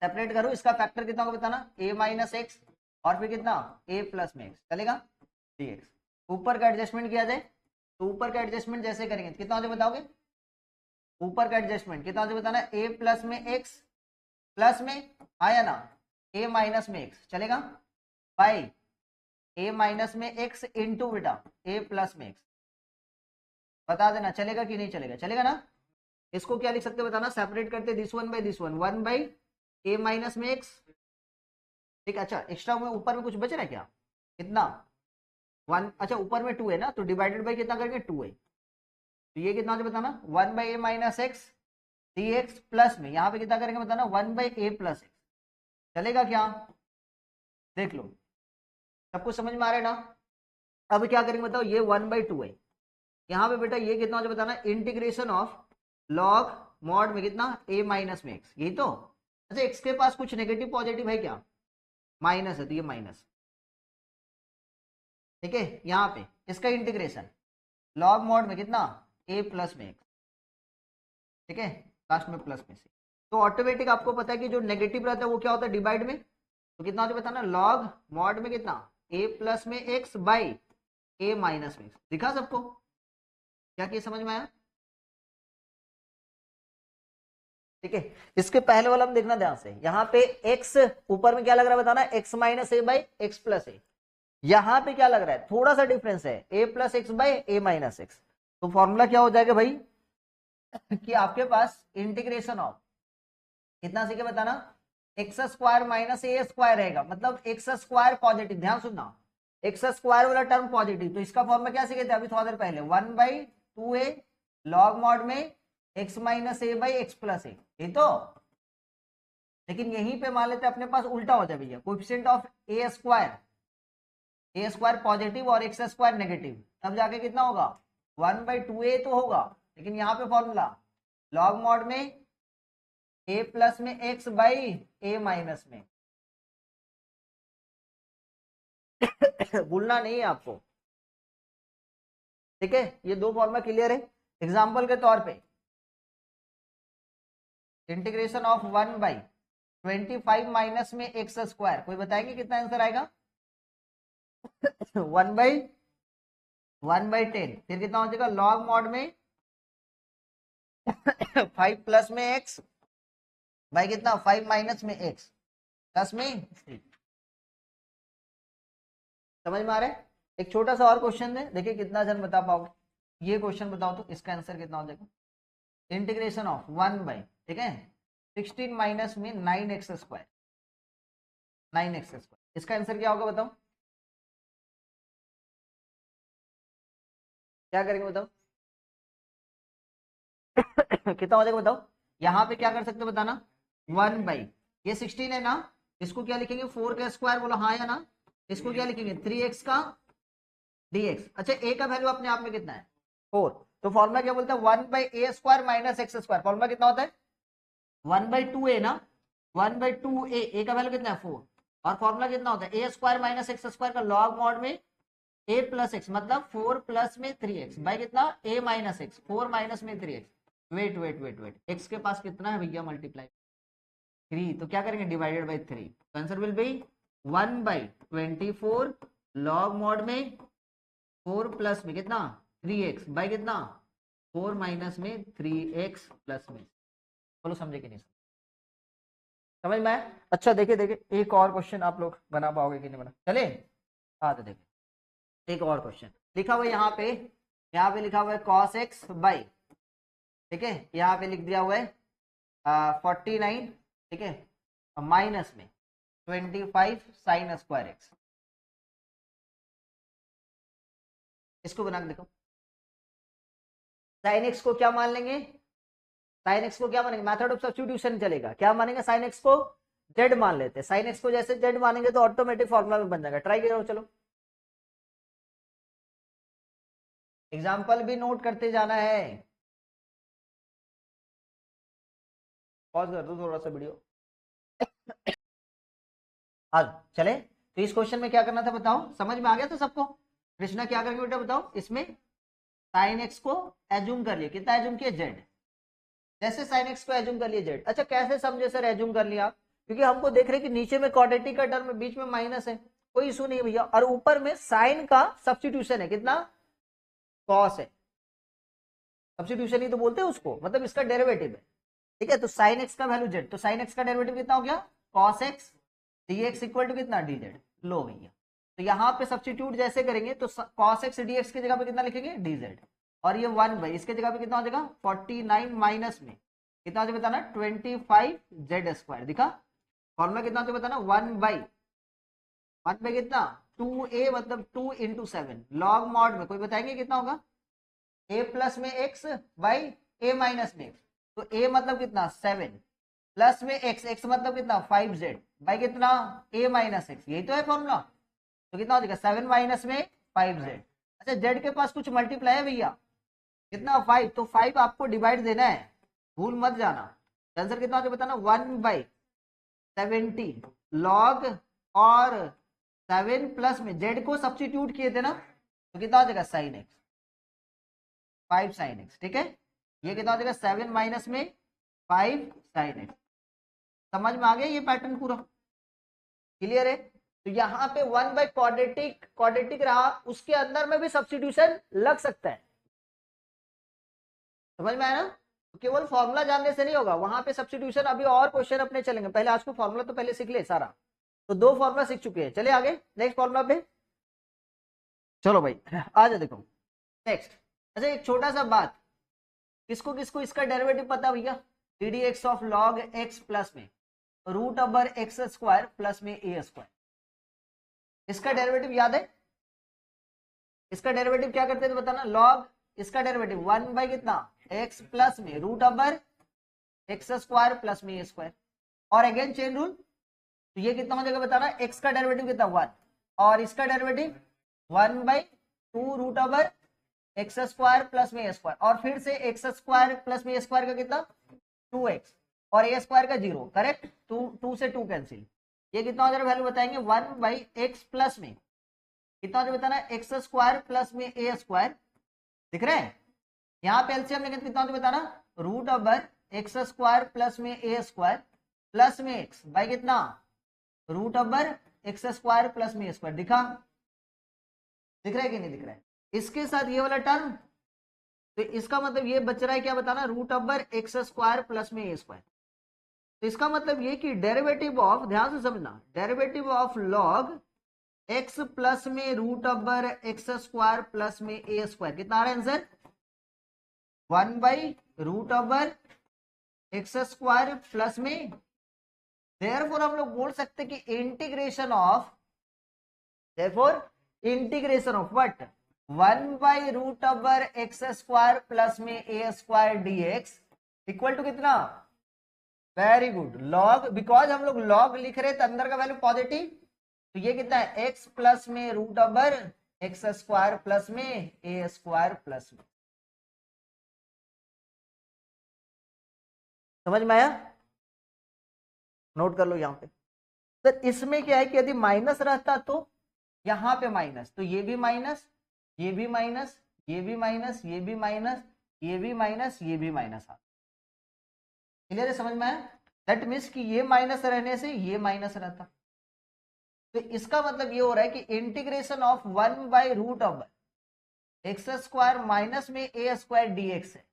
सेपरेट करो, इसका फैक्टर कितना होगा बताना, ए माइनस एक्स और फिर कितना ए प्लस में एक्स, चलेगा dx। ऊपर का एडजस्टमेंट किया जाए, तो ऊपर का एडजस्टमेंट जैसे करेंगे कितना हो जाए बताओगे, ऊपर का एडजस्टमेंट कितना हो जाए बताना, ए प्लस में एक्स प्लस में आया ना ए माइनस में एक्स, चलेगा बाई ए माइनस में एक्स इंटू बेटा ए प्लस में एक्स, बता देना चलेगा कि नहीं चलेगा, चलेगा ना। इसको क्या लिख सकते बताना, सेपरेट करते this one by this one, 1 by A minus में एक्स, ठीक है। अच्छा एक्स्ट्रा में ऊपर में कुछ बच रहा है क्या, कितना 1, अच्छा ऊपर में 2 है ना, तो डिवाइडेड बाई कितना करेंगे 2 है, तो ये कितना बताना 1 by A minus x D x plus में यहाँ पे कितना करेंगे बताना 1 बाई ए प्लस एक्स, चलेगा क्या, देख लो सब कुछ समझ में आ रहा है ना। अब क्या करेंगे बताओ, ये 1 बाई 2 है, यहाँ पे बेटा ये कितना हो बताना, इंटीग्रेशन ऑफ लॉग मॉड में कितना a माइनस में x, यही तो। अच्छा x के पास कुछ नेगेटिव पॉजिटिव है क्या, माइनस है, तो ये माइनस, ठीक है। यहाँ पे इसका इंटीग्रेशन लॉग मॉड में कितना a प्लस में x, ठीक है, लास्ट में प्लस में से, तो ऑटोमेटिक आपको पता है कि जो नेगेटिव रहता है वो क्या होता है डिवाइड में, तो कितना होता है बताना, लॉग मॉड में कितना a प्लस में x बाई a माइनस में x, दिखा सबको, क्या किया समझ में आया, ठीक है। इसके पहले वाला हम देखना ध्यान से, यहाँ पे x ऊपर में क्या लग रहा है बताना, x minus a by x plus a, यहाँ पे क्या लग रहा है थोड़ा सा डिफरेंस है a plus x by A minus x, तो फॉर्मूला क्या हो जाएगा भाई कि आपके पास इंटीग्रेशन ऑफ कितना सीखे बताना, x square minus a square रहेगा, मतलब एक्स स्क्वायर पॉजिटिव, ध्यान सुनना एक्स स्क्वायर वाला टर्म पॉजिटिव, तो इसका फॉर्मूला क्या सीखे थे अभी थोड़ा देर पहले, 1 बाई 2a लॉग मॉड में x minus a by x plus a, ये तो। लेकिन यहीं पे मान लेते अपने पास उल्टा हो जाए भैया, coefficient of A square positive और एक्स स्क्वायर नेगेटिव, तब जाके कितना होगा 1 बाई 2a तो होगा, लेकिन यहाँ पे फॉर्मूला लॉग मॉड में a प्लस में x बाई a माइनस में भूलना नहीं है आपको, ठीक है। ये दो फॉर्मूला क्लियर है। एग्जाम्पल के तौर पे इंटीग्रेशन ऑफ 1 बाई 25 माइनस में एक्स स्क्वायर, कोई बताएंगे कितना आंसर आएगा 1 बाई 10, फिर कितना हो जाएगा लॉग मॉड में 5 प्लस में एक्स बाई कितना 5 माइनस में एक्स प्लस में 3, समझ में आ रहा है। एक छोटा सा और क्वेश्चन दे, देखिए कितना जन बता पाओगे, ये क्वेश्चन बताओ तो इसका आंसर कितना हो जाएगा, इंटीग्रेशन ऑफ 1 बाई, ठीक है 16 माइनस में 9 एक्स स्क्वायर, 9x²। इसका आंसर क्या होगा बताओ, क्या करेंगे बताओ? कितना हो जाएगा बताओ? यहाँ पे क्या कर सकते हो बताना, 1/, ये 16 है ना, इसको क्या लिखेंगे 4 का स्क्वायर, बोलो हाँ या ना। इसको क्या लिखेंगे 3x का dx। अच्छा a का वैल्यू अपने आप में कितना है 4, तो फॉर्मूला क्या बोलता है 1/a² माइनस x²। फॉर्मूला कितना होता है 1/2a ना, 1/2a, a का वैल्यू कितना है 4, और फॉर्मूला कितना होता है a² माइनस x² का लॉग मॉड में a प्लस एक्स, मतलब 4 प्लस में 3x बाई कितना a माइनस एक्स, 4 माइनस में 3x। Wait wait wait wait, x के पास कितना है भैया मल्टीप्लाई 3, तो क्या करेंगे divided by 3, answer will be 1/24 log mod में 4 प्लस में कितना 3x बाई कितना 4 माइनस में 3x प्लस में। बोलो समझे कि नहीं समझ में आया? अच्छा देखिए देखिए, एक और क्वेश्चन आप लोग बना पाओगे कि नहीं बना, चले हाँ तो देखिए एक और क्वेश्चन लिखा हुआ है यहाँ पे लिखा हुआ है cos x बाई, ठीक है, यहाँ पे लिख दिया हुआ है 49, ठीक है, माइनस में 25 sin स्क्वायर x। इसको बना के देखो, sin x को क्या मान लेंगे, sin x को क्या मानेंगे, मेथड ऑफ सब्स्टिट्यूशन चलेगा, क्या मानेंगे sin x को z मान लेते हैं, sin x को जैसे z मानेंगे तो ऑटोमेटिक फॉर्मूला में बन जाएगा। ट्राई करो चलो, एग्जाम्पल भी नोट करते जाना है। पॉज कर दो थोड़ा सा वीडियो। आज चले, तो इस क्वेश्चन में क्या करना था बताओ, समझ में आ गया था सबको? कृष्णा क्या करेंगे बेटा बताओ, इसमें साइन एक्स को एज्यूम कर लिया, कितना एज्यूम किया जेड, जैसे साइन एक्स को एज्यूम कर लिया जेड। अच्छा कैसे समझे सर एज्यूम कर लिया, क्योंकि हमको देख रहे कि नीचे में क्वाड्रेटिक का टर्म है, बीच में माइनस है, कोई इशू नहीं है भैया, और ऊपर में साइन का सब्स्टिट्यूशन है, कितना कॉस है, सब्स्टिट्यूशन ही तो बोलते हैं उसको, मतलब इसका डेरिवेटिव है, ठीक है। तो साइन एक्स का वैल्यू जेड, तो साइन एक्स का डेरिवेटिव कितना हो गया cos x dx equal to कितना dz। लो भैया, तो यहाँ पे सब्स्टिट्यूट जैसे करेंगे तो cos x dx की जगह पे कितना लिखेंगे dz, और ये 1/, इसके जगह पे कितना हो जाएगा 49 माइनस में कितना हो जाएगा बताना 25z²। दिखा फॉर्मूला कितना हो जाएगा बताना 1/1 कितना 2a, मतलब 2 इंटू 7 लॉग मॉड में, कोई बताएंगे कितना होगा a प्लस में x बाई a माइनस में x, तो a मतलब कितना 7 प्लस में x मतलब कितना 5z बाई कितना a माइनस एक्स, यही तो है फॉर्मूला। तो कितना हो जाएगा 7 माइनस में 5z। अच्छा z के पास कुछ मल्टीप्लाई है भैया, कितना 5, तो 5 आपको डिवाइड देना है, भूल मत जाना। आंसर कितना हो जाएगा बताना 1/70 लॉग, और 7 प्लस में z को सब्स्टिट्यूट किए थे ना, तो कितना हो जाएगा साइन एक्स, 5 साइन एक्स, ठीक है। ये कितना हो जाएगा 7 माइनस में 5 साइन एक्स। समझ में आ गया ये पैटर्न पूरा क्लियर है? तो यहाँ पे 1/, क्वाड्रेटिक रहा, उसके अंदर में भी सब्स्टिट्यूशन लग सकता है, समझ में आया ना? तो केवल फॉर्मूला जानने से नहीं होगा, वहां पे सब्स्टिट्यूशन अभी और क्वेश्चन अपने चलेंगे, पहले आज को फॉर्मूला तो पहले सीख ले सारा, तो 2 फॉर्मूला सीख चुके हैं, चले आगे नेक्स्ट फॉर्मूला पे। चलो भाई आ जाओ देखो नेक्स्ट। अच्छा एक छोटा सा बात, किसको किसको इसका डेरिवेटिव पता भैया, ddx of log x plus में √x² प्लस में a², इसका डेरिवेटिव याद है? इसका डेरिवेटिव क्या करते थे बताना, लॉग, इसका डेरिवेटिव 1/, कितना x प्लस में √x² प्लस में a², और अगेन चेन रूल, तो ये कितना हो जाएगा बताना, x का डेरिवेटिव कितना 1, और इसका डेरिवेटिव 1/2 √x² प्लस में a², और फिर से x² प्लस में a² का कितना 2x, और a² का 0, करेक्ट, 2 से 2 कैंसिल, ये कितना हो जाएगा वैल्यू बताएंगे 1/x प्लस में कितना हो जाएगा बताना x² प्लस में a², दिख रहे हैं यहाँ पे एलसीएम लेंगे कितना हो जाएगा बताना √x² प्लस में a² प्लस में x बाई कितना √x² प्लस में a², दिखा, दिख रहा है कि नहीं दिख रहा है? इसके साथ ये वाला टर्म, तो इसका मतलब ये बच रहा है क्या बताना √x² प्लस में a², तो इसका मतलब ये कि डेरिवेटिव ऑफ, ध्यान से समझना, derivative of log x plus में √x² प्लस में a² कितना आ रहा है आंसर 1/√x² प्लस में देयरफॉर हम लोग बोल सकते कि integration of, therefore integration of what, 1/√x² plus में a² dx इक्वल टू कितना, वेरी गुड, लॉग, बिकॉज हम लोग लॉग लिख रहे थे अंदर का वैल्यू पॉजिटिव, तो ये कितना है x प्लस में √x² प्लस में a² प्लस में, समझ में आया, नोट कर लो यहां पे। तो इसमें क्या है कि यदि माइनस रहता तो यहां पे माइनस, तो ये भी माइनस, ये भी माइनस, ये भी माइनस, ये भी माइनस, ये भी माइनस, ये भी माइनस, क्लियर है, समझ में आया। दैट मीन्स कि ये माइनस रहने से ये माइनस रहता, तो इसका मतलब ये हो रहा है कि इंटीग्रेशन ऑफ 1/√x² माइनस में a² dx है,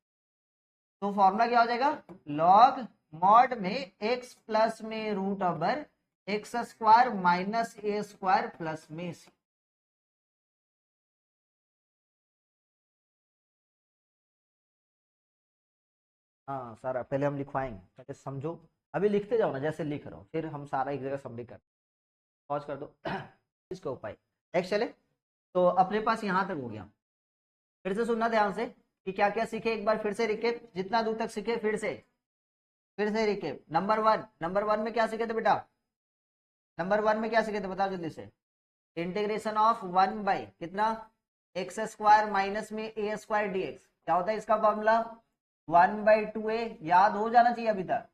तो फॉर्मूला क्या हो जाएगा, लॉग मॉड में x प्लस में √x² माइनस a² प्लस में c। हाँ सारा पहले हम लिखवाएंगे, पहले समझो, अभी लिखते जाओ ना जैसे लिख रहा हूँ, फिर हम सारा एक जगह सबमिट कर, पॉज कर दो इसके उपाय। नेक्स्ट चले, तो अपने पास यहाँ तक हो गया, फिर से सुनना ध्यान से कि क्या क्या सीखे, एक बार फिर से रिकेप, जितना दूर तक सीखे फिर से रिकेप। नंबर वन में क्या सीखे थे बेटा, नंबर वन में क्या सीखे थे बताओ जल्दी से, इंटीग्रेशन ऑफ 1 कितना x² माइनस में a² dx, क्या होता है इसका फॉर्मूला 1/2a, याद हो जाना चाहिए अभी तक।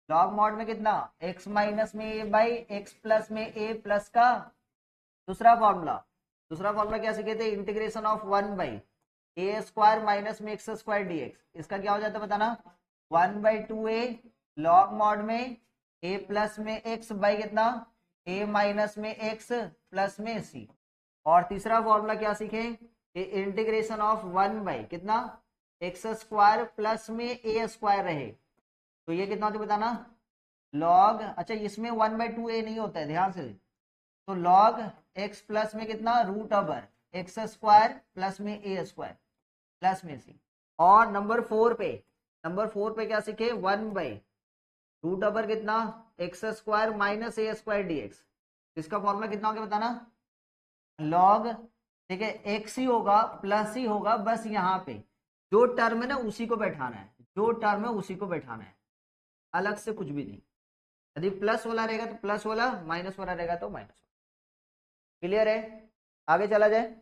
लॉग मॉड में कितना x माइनस में a/x प्लस में a प्लस का दूसरा फॉर्मूला क्या सीखे थे, इंटीग्रेशन ऑफ 1/a² माइनस में x² dx, इसका क्या हो जाता है बताना, 1/2a लॉग मॉड में a प्लस में x बाई कितना a माइनस में x प्लस में c। और तीसरा फॉर्मूला क्या सीखे, इंटीग्रेशन ऑफ 1 कितना x² प्लस में a² रहे, तो ये कितना होता है बताना, लॉग, अच्छा इसमें 1/2a नहीं होता है ध्यान से, तो लॉग x प्लस में कितना √x² प्लस में a² प्लस में c। और नंबर 4 पे क्या सीखे, 1/√, कितना x² माइनस a² dx, इसका फॉर्मूला कितना हो गया बताना, लॉग, ठीक है x ही होगा प्लस ही होगा, बस यहाँ पे जो टर्म है ना उसी को बैठाना है, जो टर्म है उसी को बैठाना है, अलग से कुछ भी नहीं, यदि प्लस वाला रहेगा तो प्लस वाला, माइनस वाला रहेगा तो माइनस वाला, क्लियर है, आगे चला जाए,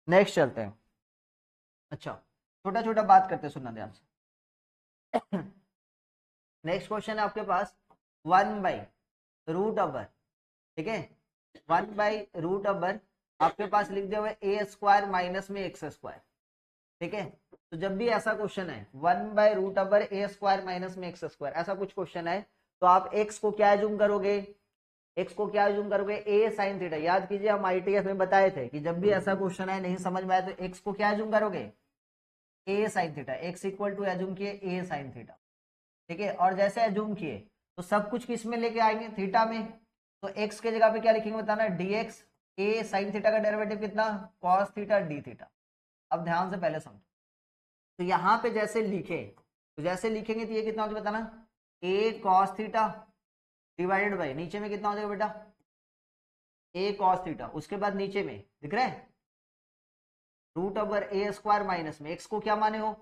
नेक्स्ट चलते हैं। अच्छा छोटा छोटा बात करते हैं, सुनना ध्यान से नेक्स्ट क्वेश्चन है आपके पास 1/√, ठीक है 1/√, आपके पास लिख दिया हुआ a² माइनस में x², ठीक है, तो जब भी ऐसा क्वेश्चन है 1/√, a² माइनस में x², ऐसा कुछ क्वेश्चन है, तो आप x को क्या एज्यूम करोगे, a sin थीटा, याद कीजिए हम ITF में बताए थे कि जब भी ऐसा क्वेश्चन है नहीं समझ में आया तो x को क्या एज्यूम करोगे, a sin theta, x equal to assume किए a sin थीटा, ठीक है, और जैसे एज्यूम किए तो सब कुछ किस में लेके आएंगे, थीटा में, तो x के जगह पे क्या लिखेंगे बताना, dx, a sin थीटा का डेरिवेटिव कितना cos थीटा d थीटा। अब ध्यान से पहले समझो, तो यहाँ पे जैसे लिखे, तो जैसे लिखेंगे तो ये कितना हो जाएगा बताना, a cos theta divided by, नीचे में कितना हो जाएगा बेटा, a cos थीटा, उसके बाद नीचे में दिख रहा है √a² माइनस में x को क्या माने हो,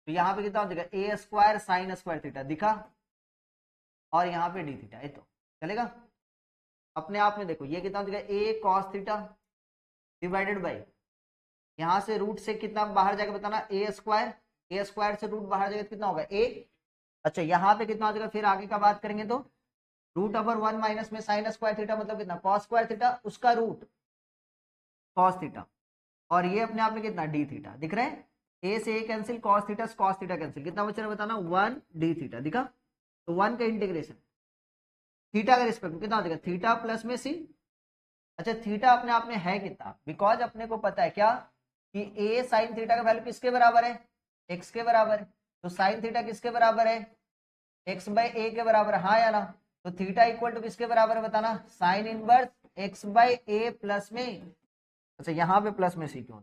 तो यहाँ पे कितना हो जाएगा a² sin² थीटा दिखा, और यहाँ पे d थीटा, ये तो चलेगा अपने आप में, देखो ये कितना हो जाएगा a cos theta divided by, यहाँ से रूट से कितना बाहर जाएगा बताना, a² से रूट बाहर जाएगा तो कितना होगा a, अच्छा यहाँ पे कितना हो जाएगा, फिर आगे का बात करेंगे तो √1 माइनस में sin² थीटा मतलब कितना cos² थीटा, उसका रूट cos थीटा, और ये अपने आप में कितना d थीटा, दिख रहा है, a से a cancel, cos theta cancel, कितना बच रहा है बताना 1 d थीटा, दिखा, तो 1 का इंटीग्रेशन थीटा का रिस्पेक्ट कितना हो जाएगा, थीटा प्लस में c, अच्छा थीटा अपने आप में है कितना, बिकॉज अपने को पता है क्या कि a sin थीटा का वैल्यू किसके बराबर है, x के बराबर है, तो sin थीटा किसके बराबर है, x/a के बराबर, हाँ या ना, तो थीटा इक्वल टू किसके बराबर है बताना, साइन इनवर्स x/a प्लस में, अच्छा यहाँ पे प्लस में सी क्यों,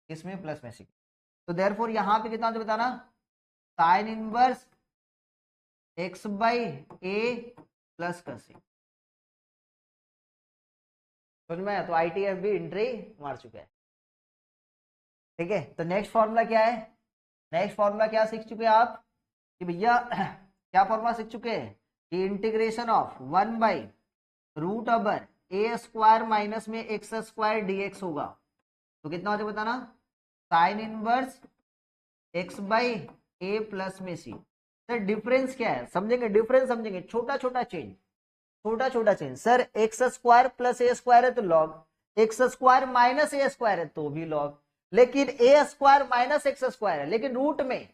इसमें प्लस में सी, तो देयरफॉर यहाँ पे कितना बताना, साइन इनवर्स x/a प्लस का सी। समझ में आया? तो ITF भी एंट्री मार चुका है। ठीक है, तो नेक्स्ट फॉर्मूला क्या है? नेक्स्ट फॉर्मूला क्या सीख चुके हैं आप कि भैया क्या फॉर्मूला सीख चुके हैं कि इंटीग्रेशन ऑफ 1/√अबर ए स्क्वायर माइनस में एक्स स्क्वायर dx होगा। तो कितना हो जाए बताना? Sine inverse x by a plus में सी। सर डिफरेंस क्या है? समझेंगे, डिफरेंस समझेंगे, छोटा छोटा चेंज, छोटा छोटा change. Sir x square plus a square है तो log, x square minus a square है तो भी लॉग, लेकिन a square minus x square है, लेकिन रूट में,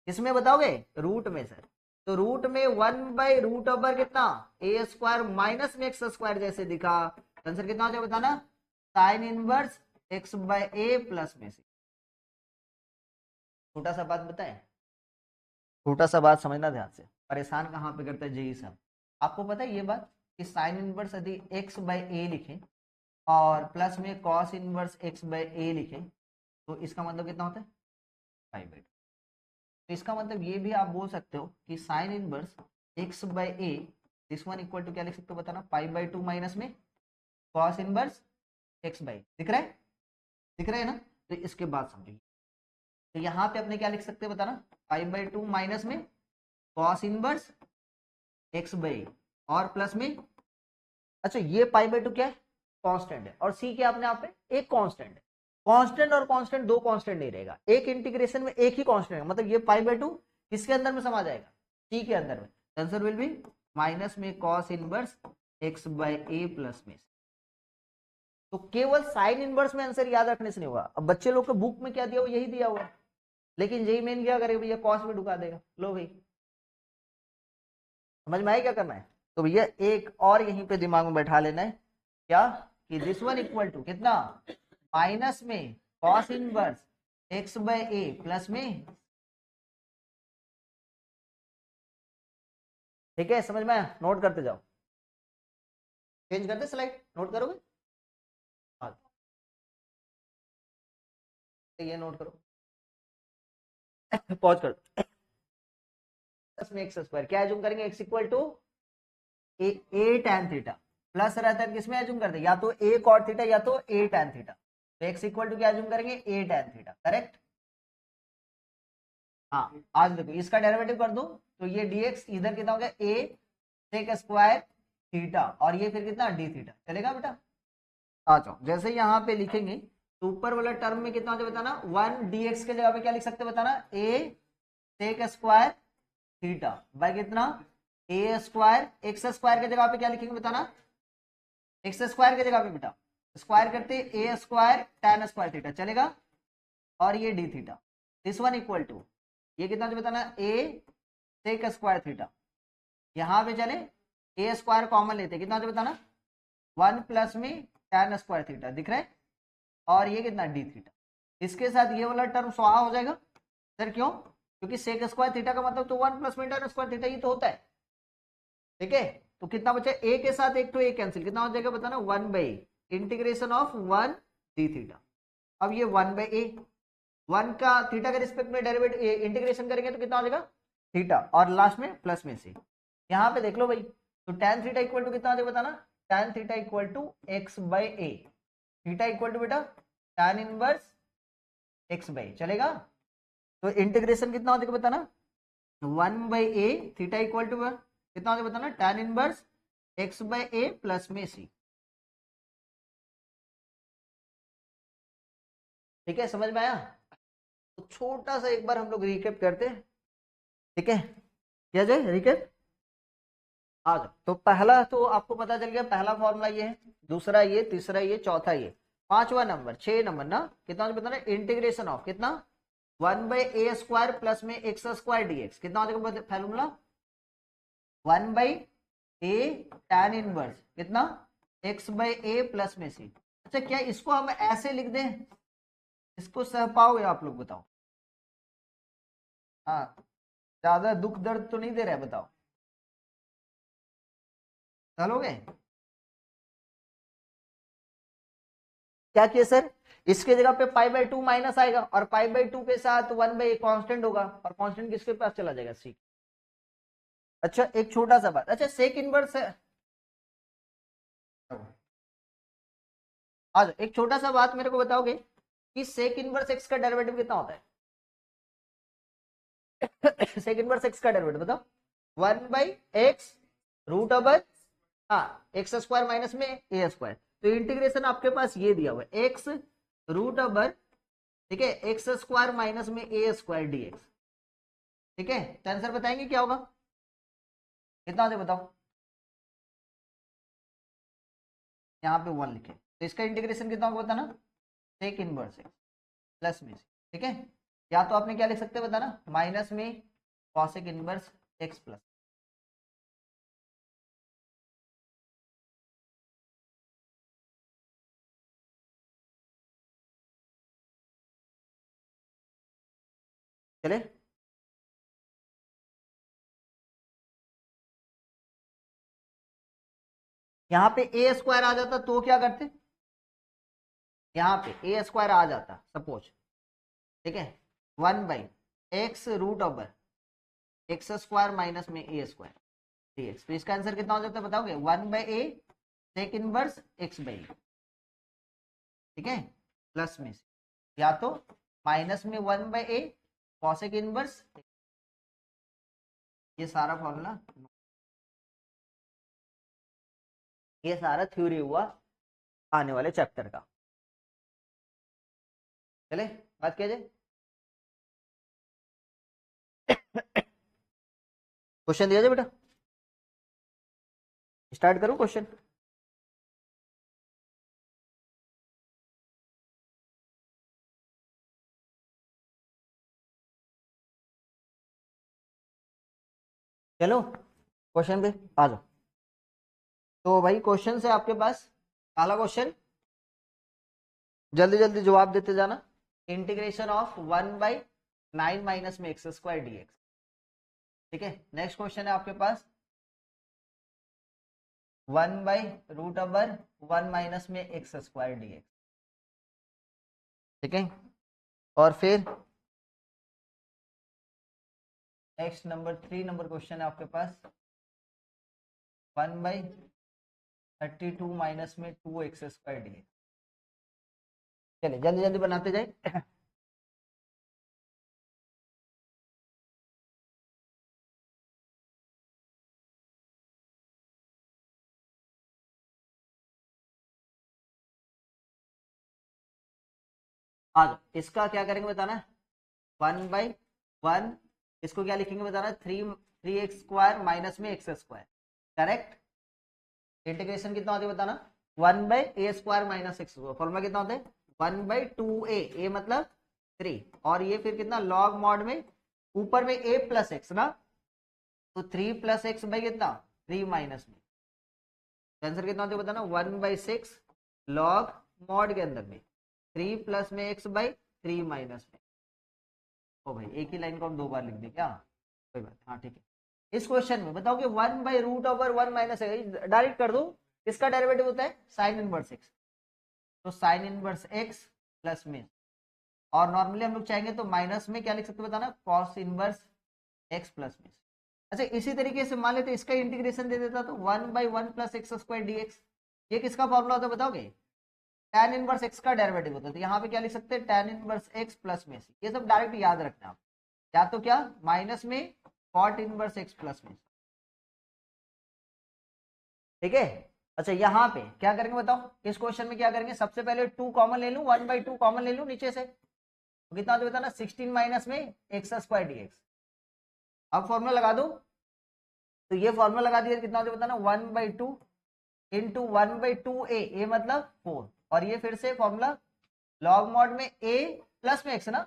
इसमें बताओगे रूट में सर, तो रूट में 1/√अबर कितना ए स्क्वायर माइनस में एक्स स्क्वायर जैसे दिखा, आंसर कितना हो जाए बताना? Sine inverse x by A plus में सी। छोटा सा बात बताएं, छोटा सा बात समझना ध्यान से, परेशान कहाँ पे करता है जेई साहब। आपको पता है ये बात कि साइन इनवर्स यदि एक्स बाय ए लिखे और प्लस में कॉस इनवर्स एक्स बाय ए लिखे तो इसका मतलब कितना होता है? 5/2। तो इसका मतलब ये भी आप बोल सकते हो कि sine inverse x by a, this one equal to क्या लिख सकते हो बताना? 5/2 माइनस में कॉस इनवर्स एक्स बाय। दिख रहा है? दिख रहा है ना? तो इसके बाद समझिए, तो यहाँ पे अपने क्या लिख सकते हैं बताना? 5/2 माइनस में कॉस इनवर्स एक्स बाय और प्लस में, अच्छा ये 5/2 क्या है? कांस्टेंट है, और सी क्या अपने आप पे? एक कांस्टेंट है। कांस्टेंट और कांस्टेंट दो कांस्टेंट नहीं रहेगा, एक इंटीग्रेशन में एक ही कांस्टेंट है, मतलब ये 5/2 किसके अंदर में समा जाएगा? सी के अंदर में। आंसर विल बी माइनस में cos inverse x by A plus में। तो केवल साइन इनवर्स में आंसर याद रखने से नहीं होगा। अब बच्चे लोग को बुक में क्या दिया हुआ यही दिया हुआ, लेकिन जेई मेन क्या करेगा भैया? कॉस में ढुका देगा। लो भाई समझ में आया क्या करना है? तो भैया एक और यहीं पे दिमाग में बैठा लेना है, क्या कि दिस वन इक्वल टू कितना? माइनस में cos inverse x by A plus में। ठीक है, समझ में आया? नोट करते जाओ, चेंज करते स्लाइड, नोट करोगे? हाँ, ये नोट करो, पॉज कर। प्लस में एक्स स्क्वायर क्या एज्यूम करेंगे? X equal to a tan theta, plus रहता है किसमें एज्यूम करते हैं? या तो ए कॉट थीटा या तो ए टैन थीटा। तो एक्स इक्वल टू क्या एज्यूम करेंगे? ए टैन थीटा, करेक्ट। हाँ, आज देखो इसका डेरिवेटिव कर दो तो ये dx इधर कितना हो गया? ए सेक स्क्वायर थीटा, और ये फिर कितना? D theta. चलेगा बेटा? आ जाओ, जैसे यहाँ पे लिखेंगे तो ऊपर वाला टर्म में कितना हो जाए बताना? 1 dx के जगह पे क्या लिख सकते बताना? ए सेक स्क्वायर थीटा बाय कितना? ए स्क्वायर, एक्स स्क्वायर के जगह पे क्या लिखेंगे बताना? एक्स स्क्वायर के जगह पे बेटा स्क्वायर करते a square tan square theta, चलेगा। और ये D theta, this one equal to ये कितना हो जाए बताना? ए सेक स्क्वायर थीटा, यहाँ पे चले ए स्क्वायर कॉमन लेते कितना हो जाए बताना? 1 प्लस में टैन स्क्वायर थीटा, दिख रहा है। और ये कितना? D theta. इसके साथ ये वाला टर्म स्वाहा हो जाएगा। सर क्यों? क्योंकि सेक स्क्वायर थीटा का मतलब तो 1 प्लस में टैन स्क्वायर थीटा ही तो होता है। ठीक है, तो कितना बचा? ए के साथ एक तो ए कैंसिल, कितना हो जाएगा बताना? 1/इंटीग्रेशन ऑफ 1 डी थीटा। अब ये 1/ए, 1 का थीटा के रिस्पेक्ट में डेरिवेटिव इंटीग्रेशन करेंगे तो कितना हो जाएगा? थीटा, और लास्ट में प्लस में से। यहाँ पे देख लो भाई, तो tan थीटा इक्वल टू कितना हो जाएगा बताना? tan theta equal to x by a, theta equal to बेटा tan इनवर्स एक्स बाय, चलेगा। तो इंटीग्रेशन कितना हो जाएगा बताना? 1/a, थीटा इक्वल टू कितना हो जाएगा बताना? tan inverse x by A plus में सी। ठीक है, समझ में आया? तो छोटा सा एक बार हम लोग रिकेप करते हैं। ठीक है, किया जाए रिकेप? आ जाओ, तो पहला तो आपको पता चल गया, पहला फॉर्मूला ये है, दूसरा ये, तीसरा ये, चौथा ये, पांचवा नंबर 6 नंबर ना कितना बताना? इंटीग्रेशन ऑफ कितना? 1/a स्क्वायर प्लस में एक्स स्क्वायर dx, कितना हो जाएगा फॉर्मूला? 1/a tan इनवर्स कितना? x बाय ए प्लस में सी। अच्छा, क्या इसको हम ऐसे लिख दें? इसको सह पाओगे आप लोग? बताओ। हाँ, ज्यादा दुख दर्द तो नहीं दे रहा है? बताओ, चलोगे? क्या किया सर? इसके जगह पे π/2 माइनस आएगा, और π/2 के साथ 1/a कांस्टेंट होगा, और कांस्टेंट किसके पास चला जाएगा? सी। अच्छा एक छोटा सा बात, अच्छा सेक इनवर्स है, आज एक छोटा सा बात मेरे को बताओगे कि सेक इनवर्स एक्स का डेरिवेटिव कितना होता है? सेक इनवर्स एक्स का डेरिवेटिव बताओ। 1/x रूट ओवर, हाँ एक्स स्क्वायर माइनस में ए स्क्वायर, तो इंटीग्रेशन आपके पास ये दिया हुआ है एक्स रूट ओवर, ठीक है, एक्स स्क्वायर माइनस में ए स्क्वायर डीएक्स, ठीक है। तो आंसर बताएंगे क्या होगा, कितना होता है बताओ। यहाँ पे 1 लिखे तो इसका इंटीग्रेशन कितना होगा बताना, सेक इनवर्स एक्स प्लस में, ठीक है। या तो आपने क्या लिख सकते हैं बताना, माइनस में कॉसेक इनवर्स एक्स प्लस, चले। यहाँ पे ए स्क्वायर आ जाता तो क्या करते, यहाँ पे ए स्क्वायर आ जाता सपोज, ठीक है, 1/x root over x square minus में ए स्क्वायर डीएक्स, तो इसका आंसर कितना हो जाता है बताओगे, 1/a सेक इनवर्स x/a, ठीक है, प्लस में से, या तो माइनस में 1/a कॉसेक इनवर्स, ये सारा फॉर्मूला, ये सारा थ्योरी हुआ आने वाले चैप्टर का। चले बात किया जाए, क्वेश्चन दिया जाए बेटा, स्टार्ट करूं क्वेश्चन। चलो क्वेश्चन पे आ जाओ। तो भाई क्वेश्चन है आपके पास, पहला क्वेश्चन जल्दी जल्दी जवाब देते जाना। इंटीग्रेशन ऑफ 1/9 माइनस में एक्स स्क्वायर डीएक्स, ठीक है। नेक्स्ट क्वेश्चन है आपके पास 1/√1 माइनस में एक्स स्क्वायर डीएक्स, ठीक है। और फिर नेक्स्ट नंबर 3 नंबर क्वेश्चन है आपके पास 1/32 माइनस में 2x स्क्वायर डीएक्स। चलिए जल्दी जल्दी बनाते जाए। आ जाओ, इसका क्या करेंगे बताना, 1/1, इसको क्या लिखेंगे बताना, 3x स्क्वायर माइनस में एक्स स्क्वायर, करेक्ट। इंटीग्रेशन कितना होता है बताना, 1/a square minus x square, formula कितना होता है 1/2a, a मतलब 3, और ये फिर कितना लॉग मॉड में ऊपर में a प्लस एक्स ना, तो 3 प्लस एक्स बाई कितना 3 माइनस में, आंसर कितना होता है बताना 1/6 लॉग मॉड के अंदर में 3 प्लस में एक्स बाई 3 माइनस में। ओ भाई एक ही लाइन को हम 2 बार लिख दें क्या, कोई बात, हाँ ठीक है। इस क्वेश्चन में बताओ कि 1/√1 माइनस है, डायरेक्ट कर दो, इसका डेरिवेटिव होता है साइन इनवर्स एक्स, तो साइन इनवर्स एक्स प्लस में, और नॉर्मली हम लोग चाहेंगे तो माइनस में क्या लिख सकते बताना, कॉस इनवर्स एक्स प्लस में। अच्छा इसी तरीके से मान लेते इसका इंटीग्रेशन दे देता तो 1/1 प्लस एक्स स्क्वायर डीएक्स, ये किसका फॉर्मूला होता है बताओगे, tan इनवर्स एक्स का डेरिवेटिव होता है, तो यहाँ पे क्या लिख सकते हैं tan इनवर्स एक्स प्लस में से, ये सब डायरेक्ट याद रखना आप, या तो क्या माइनस में cot इनवर्स एक्स प्लस में, ठीक है। अच्छा यहाँ पे क्या करेंगे बताओ, इस क्वेश्चन में क्या करेंगे, सबसे पहले 2 कॉमन ले लूं, 1/2 कॉमन ले लूं नीचे से, तो कितना होता है बताना 16 माइनस में एक्स स्क्वायर डीएक्स, अब फॉर्मूला लगा दो, तो ये फॉर्मूला लगा दिया, कितना होता है बताना 1/2 इंटू 1/2a, a मतलब 4, और ये फिर से फॉर्मूला लॉग मॉड में a प्लस में x ना,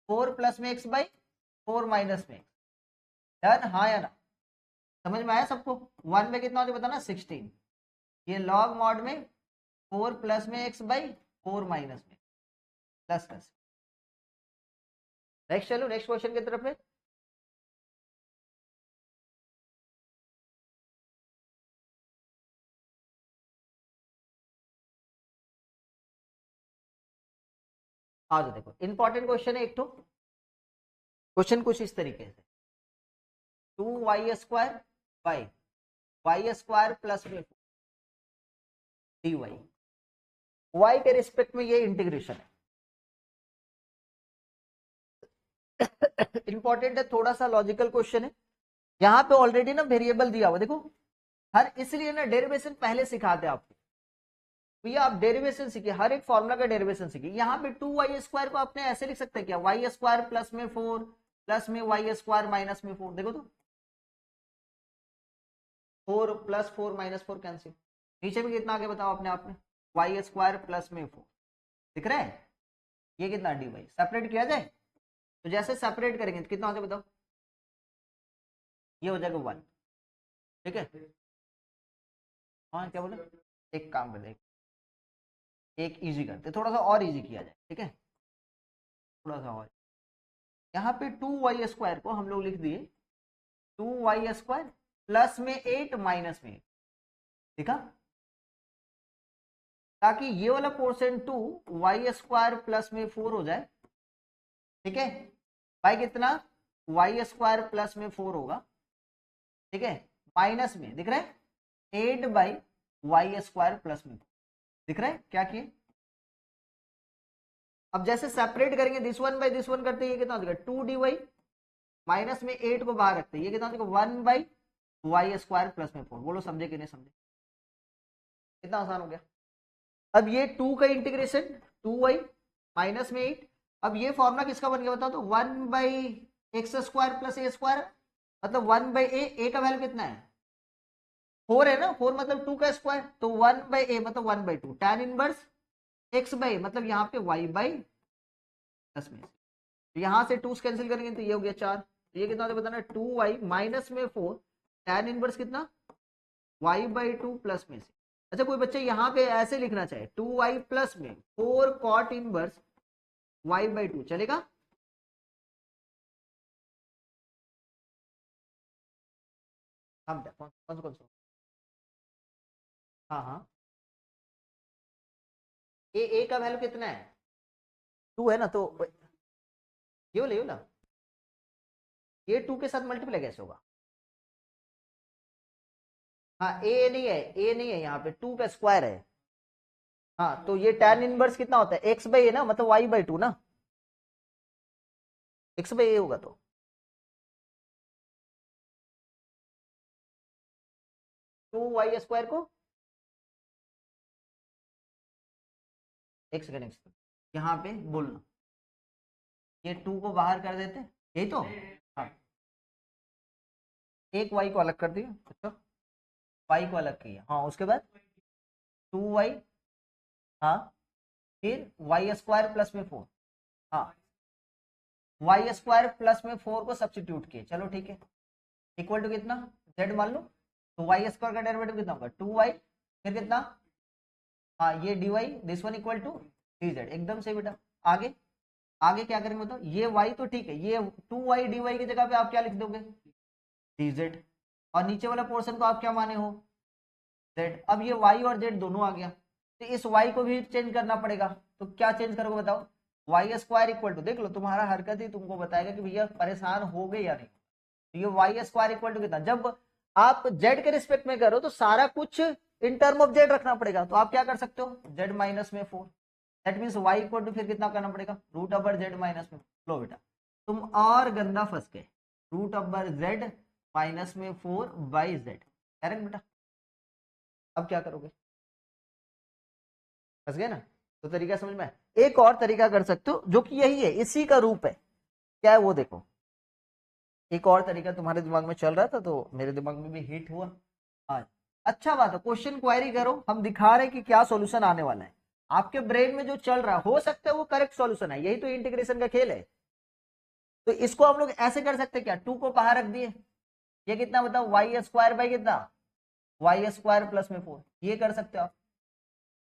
4 प्लस में x बाई 4 माइनस में x, डन, हाँ या ना, समझ में आया सबको। 1 में कितना होता है बताना 16, ये लॉग मॉड में 4 प्लस में x बाई 4 माइनस में प्लस प्लस। नेक्स्ट चलो नेक्स्ट क्वेश्चन की तरफ है, आ जाओ, देखो इंपॉर्टेंट क्वेश्चन है एक तो, क्वेश्चन कुछ इस तरीके से 2y square by y square plus में डी वाई, वाई के रिस्पेक्ट में ये इंटीग्रेशन है। इंपॉर्टेंट है, थोड़ा सा लॉजिकल क्वेश्चन है। यहाँ पे ऑलरेडी ना वेरिएबल दिया हुआ देखो, हर इसलिए ना डेरिवेशन पहले सिखाते आपको, भैया आप डेरिवेशन सीखिए, हर एक फॉर्मूला का डेरिवेशन सीखिए। यहाँ पे 2y² को आपने ऐसे लिख सकते हैं क्या, y² प्लस में 4 प्लस में y² माइनस में 4, देखो तो 4 प्लस 4 माइनस 4 कैंसिल, नीचे में कितना आगे बताओ अपने आप में, y² प्लस में 4 दिख रहा है, ये कितना dy, सेपरेट किया जाए तो जैसे सेपरेट करेंगे तो कितना हो जाए बताओ, ये हो जाएगा 1, ठीक है। हाँ क्या बोले, एक काम कर दे, एक इजी करते, थोड़ा सा और इजी किया जाए, ठीक है, थोड़ा सा और। यहाँ पे 2y² को हम लोग लिख दिए 2y² प्लस में 8 माइनस में 8, देखा, ताकि ये वाला पोर्शन 2y² प्लस में 4 हो जाए, ठीक है, बाई कितना y² प्लस में 4 होगा, ठीक है, माइनस में दिख रहा है 8 बाई y² प्लस में 4, दिख रहा है क्या किए। अब जैसे सेपरेट करेंगे this one by this one करते, ये कितना हो जाएगा 2dy, माइनस में 8 को बाहर रखते, ये कितना हो जाएगा 1 बाई y² प्लस में 4, बोलो समझे कि नहीं समझे, कितना आसान हो गया। अब ये 2 का इंटीग्रेशन 2y माइनस में 8, अब ये फॉर्मूला किसका बन गया बताओ तो 1 बाई x² प्लस a², मतलब 1 बाई ए का वैल्यू कितना है 4 है ना, 4 मतलब 2 का स्क्वायर, तो 1 बाई ए मतलब 1 by 2, tan inverse x by मतलब यहाँ पे y बाई प्लस में, तो यहाँ से 2 कैंसिल करेंगे तो ये हो गया 4, तो ये कितना होता है बताना 2y माइनस में 4 tan इनवर्स कितना y बाई 2 प्लस में से। अच्छा कोई बच्चा यहाँ पे ऐसे लिखना चाहे 2y प्लस में 4 cot इनवर्स y बाई 2, चलेगा। हम कौन सा, हाँ हाँ, ए का वैल्यू कितना है 2 है ना, तो ये बोले ना, ये 2 के साथ मल्टीप्लाई कैसे होगा, हाँ ए नहीं है, ए नहीं है यहाँ पे 2 का स्क्वायर है, हाँ तो ये tan इनवर्स कितना होता है एक्स बाई ए ना, मतलब y बाई 2 ना, एक्स बाई ए होगा तो 2y² को एक सेकेंड यहाँ पे बोलना, ये 2 को बाहर कर देते, यही तो, हाँ एक y को अलग कर दिया, अच्छा y को अलग किया, हाँ उसके बाद 2y, हाँ फिर y² प्लस में 4, हाँ y² प्लस में 4 को सब्सिट्यूट किए, चलो ठीक है, इक्वल टू कितना z मान लो, तो y² का डेरिवेटिव कितना होगा 2y, फिर कितना, हाँ ये dy, this one equal to dz, एकदम से बेटा। आगे आगे क्या करेंगे बताओ, ये y तो ठीक है, ये 2y dy की जगह पे आप क्या लिख दोगे dz, और नीचे वाला पोर्शन को आप क्या माने हो z, अब ये y और z दोनों आ गया, तो इस y को भी चेंज करना पड़ेगा, तो क्या चेंज करोगे बताओ, y² इक्वल टू, देख लो तुम्हारा हरकत ही तुमको बताएगा कि भैया परेशान हो गए या नहीं, तो ये y² इक्वल टू कितना, जब आप z के रिस्पेक्ट में करो तो सारा कुछ इन टर्म ऑफ z रखना पड़ेगा, तो आप क्या कर सकते हो z माइनस में 4, that means y equal to फिर कितना करना पड़ेगा रूट ओवर z माइनस में, लो बेटा तुम और गंदा फंस गए, रूट ओवर z माइनस में 4 बाई z, करेक्ट बेटा। अब क्या करोगे, फंस गए ना, तो तरीका समझ में आया। एक और तरीका कर सकते हो जो कि यही है, इसी का रूप है, क्या है वो देखो, एक और तरीका तुम्हारे दिमाग में चल रहा था तो मेरे दिमाग में भी हिट हुआ आज, अच्छा बात है, क्वेश्चन क्वायरी करो, हम दिखा रहे हैं कि क्या सॉल्यूशन आने वाला है, आपके ब्रेन में जो चल रहा है हो सकता है वो करेक्ट सॉल्यूशन है, यही तो इंटीग्रेशन का खेल है। तो इसको हम लोग ऐसे कर सकते हैं क्या, 2 को बाहर रख दिए, ये कितना बताओ y² बाई कितना y² प्लस में 4, ये कर सकते हो आप,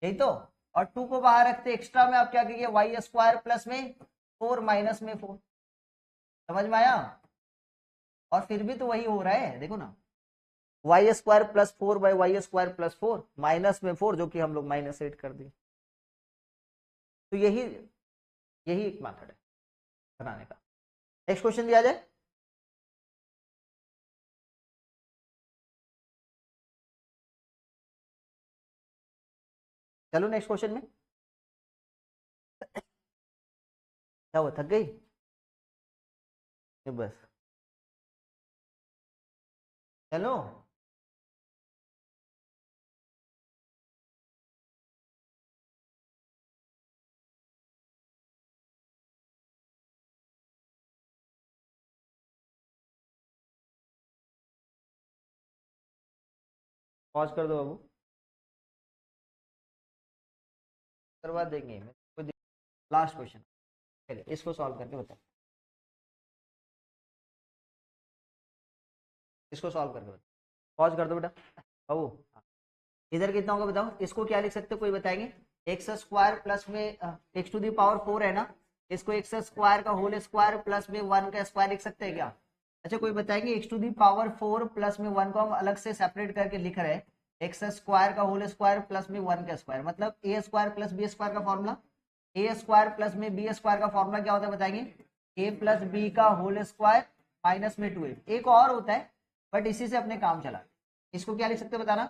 यही तो, और 2 को बाहर रखते एक्स्ट्रा में आप क्या करिए y² प्लस में 4 माइनस में 4, समझ में आया, और फिर भी तो वही हो रहा है देखो ना, y² plus 4 by y² plus 4 minus में 4, जो कि हम लोग -8 कर दिए, तो यही यही एक मेथड है बनाने का। नेक्स्ट क्वेश्चन दिया जाए, चलो नेक्स्ट क्वेश्चन में। क्या हुआ, थक गई? ये बस चलो। पॉज कर दो बाबू, करवा देंगे। लास्ट क्वेश्चन, चलिए इसको सॉल्व करके बताओ, इसको सॉल्व करके बताओ। पॉज कर दो बेटा बाबू। इधर कितना होगा बताओ, इसको क्या लिख सकते हो, कोई बताएंगे? एक्स स्क्वायर प्लस में एक्स टू दी पावर 4 है ना, इसको एक्स स्क्वायर का होल स्क्वायर प्लस में 1 का स्क्वायर लिख सकते हैं क्या? अच्छा कोई बताएंगे, x to the power 4 plus में 1 को हम अलग से सेपरेट करके लिख रहे हैं, एक्स स्क्वायर का होल स्क्वायर प्लस में 1 का स्क्वायर, मतलब ए स्क्वायर प्लस बी स्क्वायर का फॉर्मूला, ए स्क्वायर प्लस में बी स्क्वायर का फॉर्मूला क्या होता है बताएंगे? ए प्लस बी का होल स्क्वायर माइनस में 2a। एक और होता है बट इसी से अपने काम चला, इसको क्या लिख सकते हैं बताना?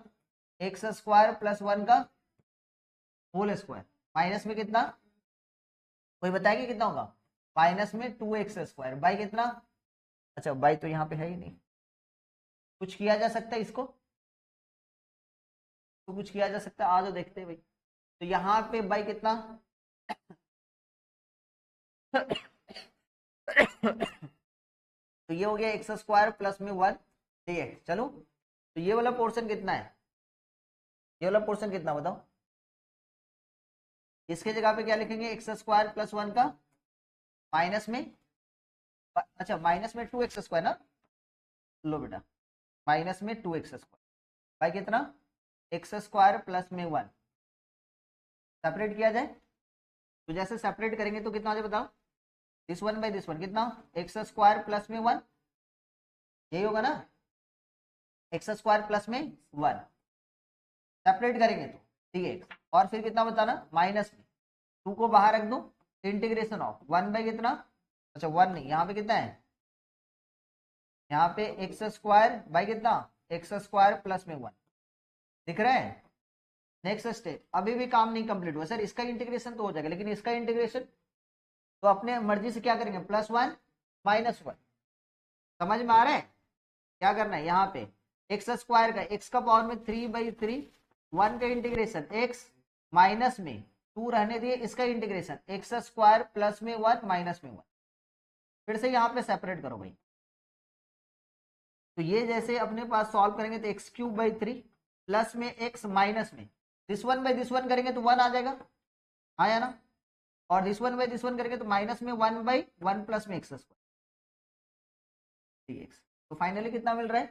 एक्स स्क्वायर प्लस 1 का होल स्क्वायर माइनस में कितना, कोई बताएंगे कितना होगा? माइनस में 2x स्क्वायर बाई कितना? अच्छा बाई तो यहाँ पे है ही नहीं, कुछ किया जा सकता है इसको, तो कुछ किया जा सकता है, आ जाओ देखते हैं भाई। तो यहाँ पे बाई कितना तो ये हो गया एक्स स्क्वायर प्लस में 1 dx। चलो तो ये वाला पोर्शन कितना है, ये वाला पोर्शन कितना बताओ? इसके जगह पे क्या लिखेंगे? एक्स स्क्वायर प्लस 1 का माइनस में, अच्छा माइनस में 2x स्क्वायर ना, लो बेटा माइनस में 2x स्क्वायर बाई कितना? एक्स स्क्वायर प्लस में 1। सेपरेट किया जाए तो जैसे सेपरेट करेंगे तो कितना हो जाए बताओ? This one by this one कितना? एक्स स्क्वायर प्लस में 1, यही होगा ना, एक्स स्क्वायर प्लस में 1। सेपरेट करेंगे तो dx, और फिर कितना बताना? माइनस में 2 को बाहर रख दो, इंटीग्रेशन ऑफ 1 बाई कितना, अच्छा 1 नहीं, यहाँ पे कितना है, यहाँ पे एक्स स्क्वायर बाई कितना? एक्स स्क्वायर प्लस में 1 दिख रहा है। नेक्स्ट स्टेप, अभी भी काम नहीं कंप्लीट हुआ सर, इसका इंटीग्रेशन तो हो जाएगा, लेकिन इसका इंटीग्रेशन तो अपने मर्जी से क्या करेंगे? प्लस 1 माइनस 1, समझ में आ रहा है? क्या करना है यहाँ पे? एक्स स्क्वायर का एक्स का पावर में 3/3, 1 का इंटीग्रेशन एक्स माइनस में 2 रहने दिए, इसका इंटीग्रेशन एक्स स्क्वायर प्लस में 1 माइनस में 1। फिर से यहाँ पे सेपरेट करो भाई, तो ये जैसे अपने पास सॉल्व करेंगे तो एक्स क्यूब बाई 3 प्लस में एक्स माइनस में this one by this one करेंगे तो 1 आ जाएगा, आया ना, और this one by this one करेंगे तो माइनस में 1/1 प्लस में एक्स स्क्वायर dx। तो फाइनली कितना मिल रहा है?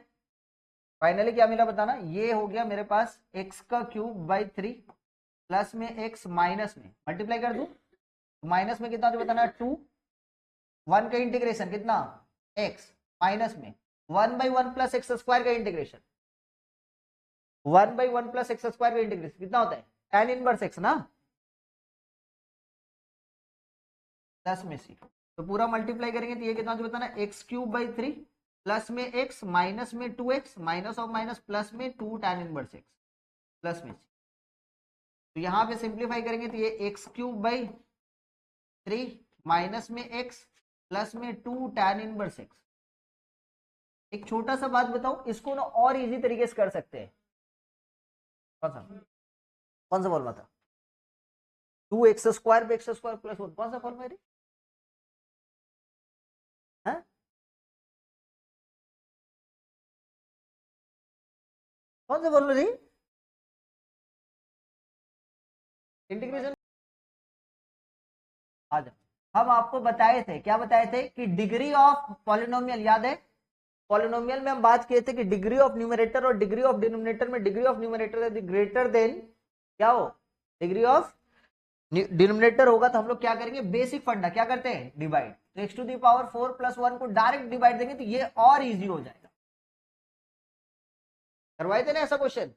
फाइनली क्या मिला बताना? ये हो गया मेरे पास एक्स का क्यूब बाई 3 प्लस में एक्स माइनस में, मल्टीप्लाई कर दूं तो माइनस में कितना जो बताना? 2, 1 का इंटीग्रेशन कितना? एक्स माइनस में 1/1 प्लस एक्स स्क्वायर का इंटीग्रेशन, 1/1 प्लस एक्स स्क्वायर का इंटीग्रेशन कितना होता है? tan इनवर्स एक्स ना, 10 में से तो पूरा मल्टीप्लाई करेंगे तो ये कितना जो बताना? एक्स क्यूब बाई 3 प्लस में एक्स माइनस में 2x minus of minus plus में 2 tan इनवर्स एक्स प्लस में सी। तो यहाँ पे सिंप्लीफाई करेंगे तो ये एक्स क्यूब बाई 3 माइनस में एक्स प्लस में 2 tan इनवर्स एक्स। एक छोटा सा बात बताओ, इसको ना और इजी तरीके से कर सकते हैं। कौन सा फॉर्मूला था? 2x स्क्वायर पे एक्स स्क्वायर प्लस 1, कौन सा फॉर्मूला है? कौन सा फॉर्मूला जी? इंटीग्रेशन। आ जाओ, हम आपको बताए थे, क्या बताए थे? कि डिग्री ऑफ पॉलिनोमियल, याद है? पॉलिनोमियल में हम बात किए थे कि डिग्री ऑफ न्यूमरेटर और डिग्री ऑफ डिनोमिनेटर में degree of numerator greater than क्या हो? डिग्री ऑफ डिनोमिनेटर होगा तो हम लोग क्या करेंगे? बेसिक फंडा क्या करते हैं? डिवाइड। तो x to the power 4 plus 1 को डायरेक्ट डिवाइड देंगे तो ये और इजी हो जाएगा। करवाए थे ना ऐसा क्वेश्चन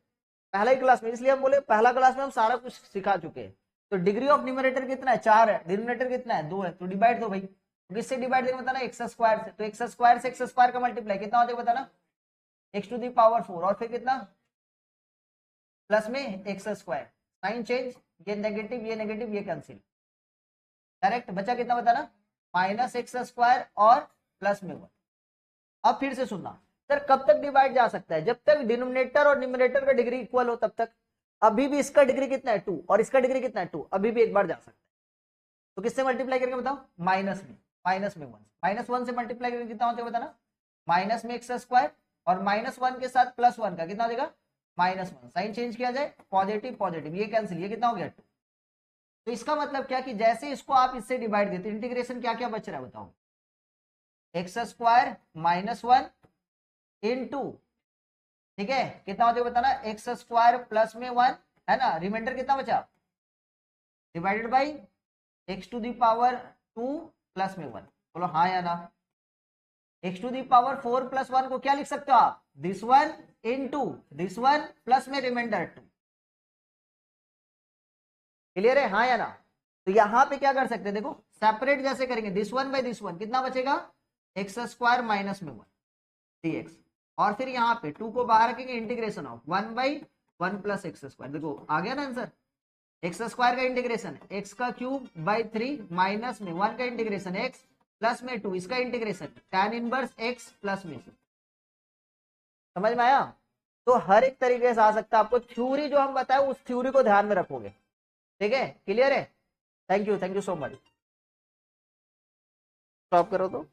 पहला ही क्लास में, इसलिए हम बोले पहला क्लास में हम सारा कुछ सिखा चुके हैं। तो डिग्री ऑफ न्यूमरेटर कितना है? 4 है, डिनोमिनेटर कितना है? 2 है, तो डिवाइड दो भाई। तो किससे डिवाइड देंगे बताना? एक्स स्क्वायर से। तो एक्स स्क्वायर से एक्स स्क्वायर का मल्टीप्लाई कितना हो जाएगा बताना? एक्स टू दी पावर 4 और फिर कितना? प्लस में एक्स स्क्वायर। साइन चेंज, ये नेगेटिव ये कैंसिल, करेक्ट। बचा कितना बताना, माइनस एक्स स्क्वायर और प्लस में 1। अब फिर से सुनना, सर कब तक डिवाइड जा सकता है, जब तक डिनोमिनेटर और न्यूमरेटर का डिग्री इक्वल हो तब तक। अभी भी इसका डिग्री कितना है 2 और इसका डिग्री कितना है 2, अभी भी एक बार जा सकता है। तो किससे मल्टीप्लाई करके बताओ, माइनस में 1, -1 से मल्टीप्लाई करके कितना होता है बताना, माइनस में एक्स स्क्वायर और -1 के साथ +1 का कितना हो जाएगा, -1। साइन चेंज किया जाए, पॉजिटिव, ये कैंसिल, ये कितना हो गया 2। तो इसका मतलब क्या कि जैसे इसको आप इससे डिवाइड देते, इंटीग्रेशन क्या क्या बच रहा है बताओ, एक्स स्क्वायर -1 इंटू, ठीक है, कितना हो जाएगा बताना, एक्स स्क्वायर प्लस में 1, है ना, रिमाइंडर कितना बचा, divided by x to the power 2 plus में 1। बोलो हाँ या ना। X to the power 4 plus 1 को क्या लिख सकते हो आप, this one into this one plus में रिमाइंडर 2। क्लियर है, हाँ या ना। तो यहां पे क्या कर सकते हैं, देखो सेपरेट जैसे करेंगे, this one by this one कितना बचेगा, एक्स स्क्वायर माइनस में 1 dx, और फिर यहाँ पे 2 को बाहर रखेंगे, integration of 1 by 1 plus x square. देखो आ गया ना आंसर, एक्स स्क्वायर का इंटीग्रेशन एक्स का क्यूब बाई 3 माइनस में 1 का इंटीग्रेशन एक्स प्लस में 2, इसका integration tan inverse x plus में 2। समझ में आया। तो हर एक तरीके से आ सकता है, आपको थ्योरी जो हम बताए उस थ्योरी को ध्यान में रखोगे, ठीक है, क्लियर है। Thank you so much. Stop करो तो।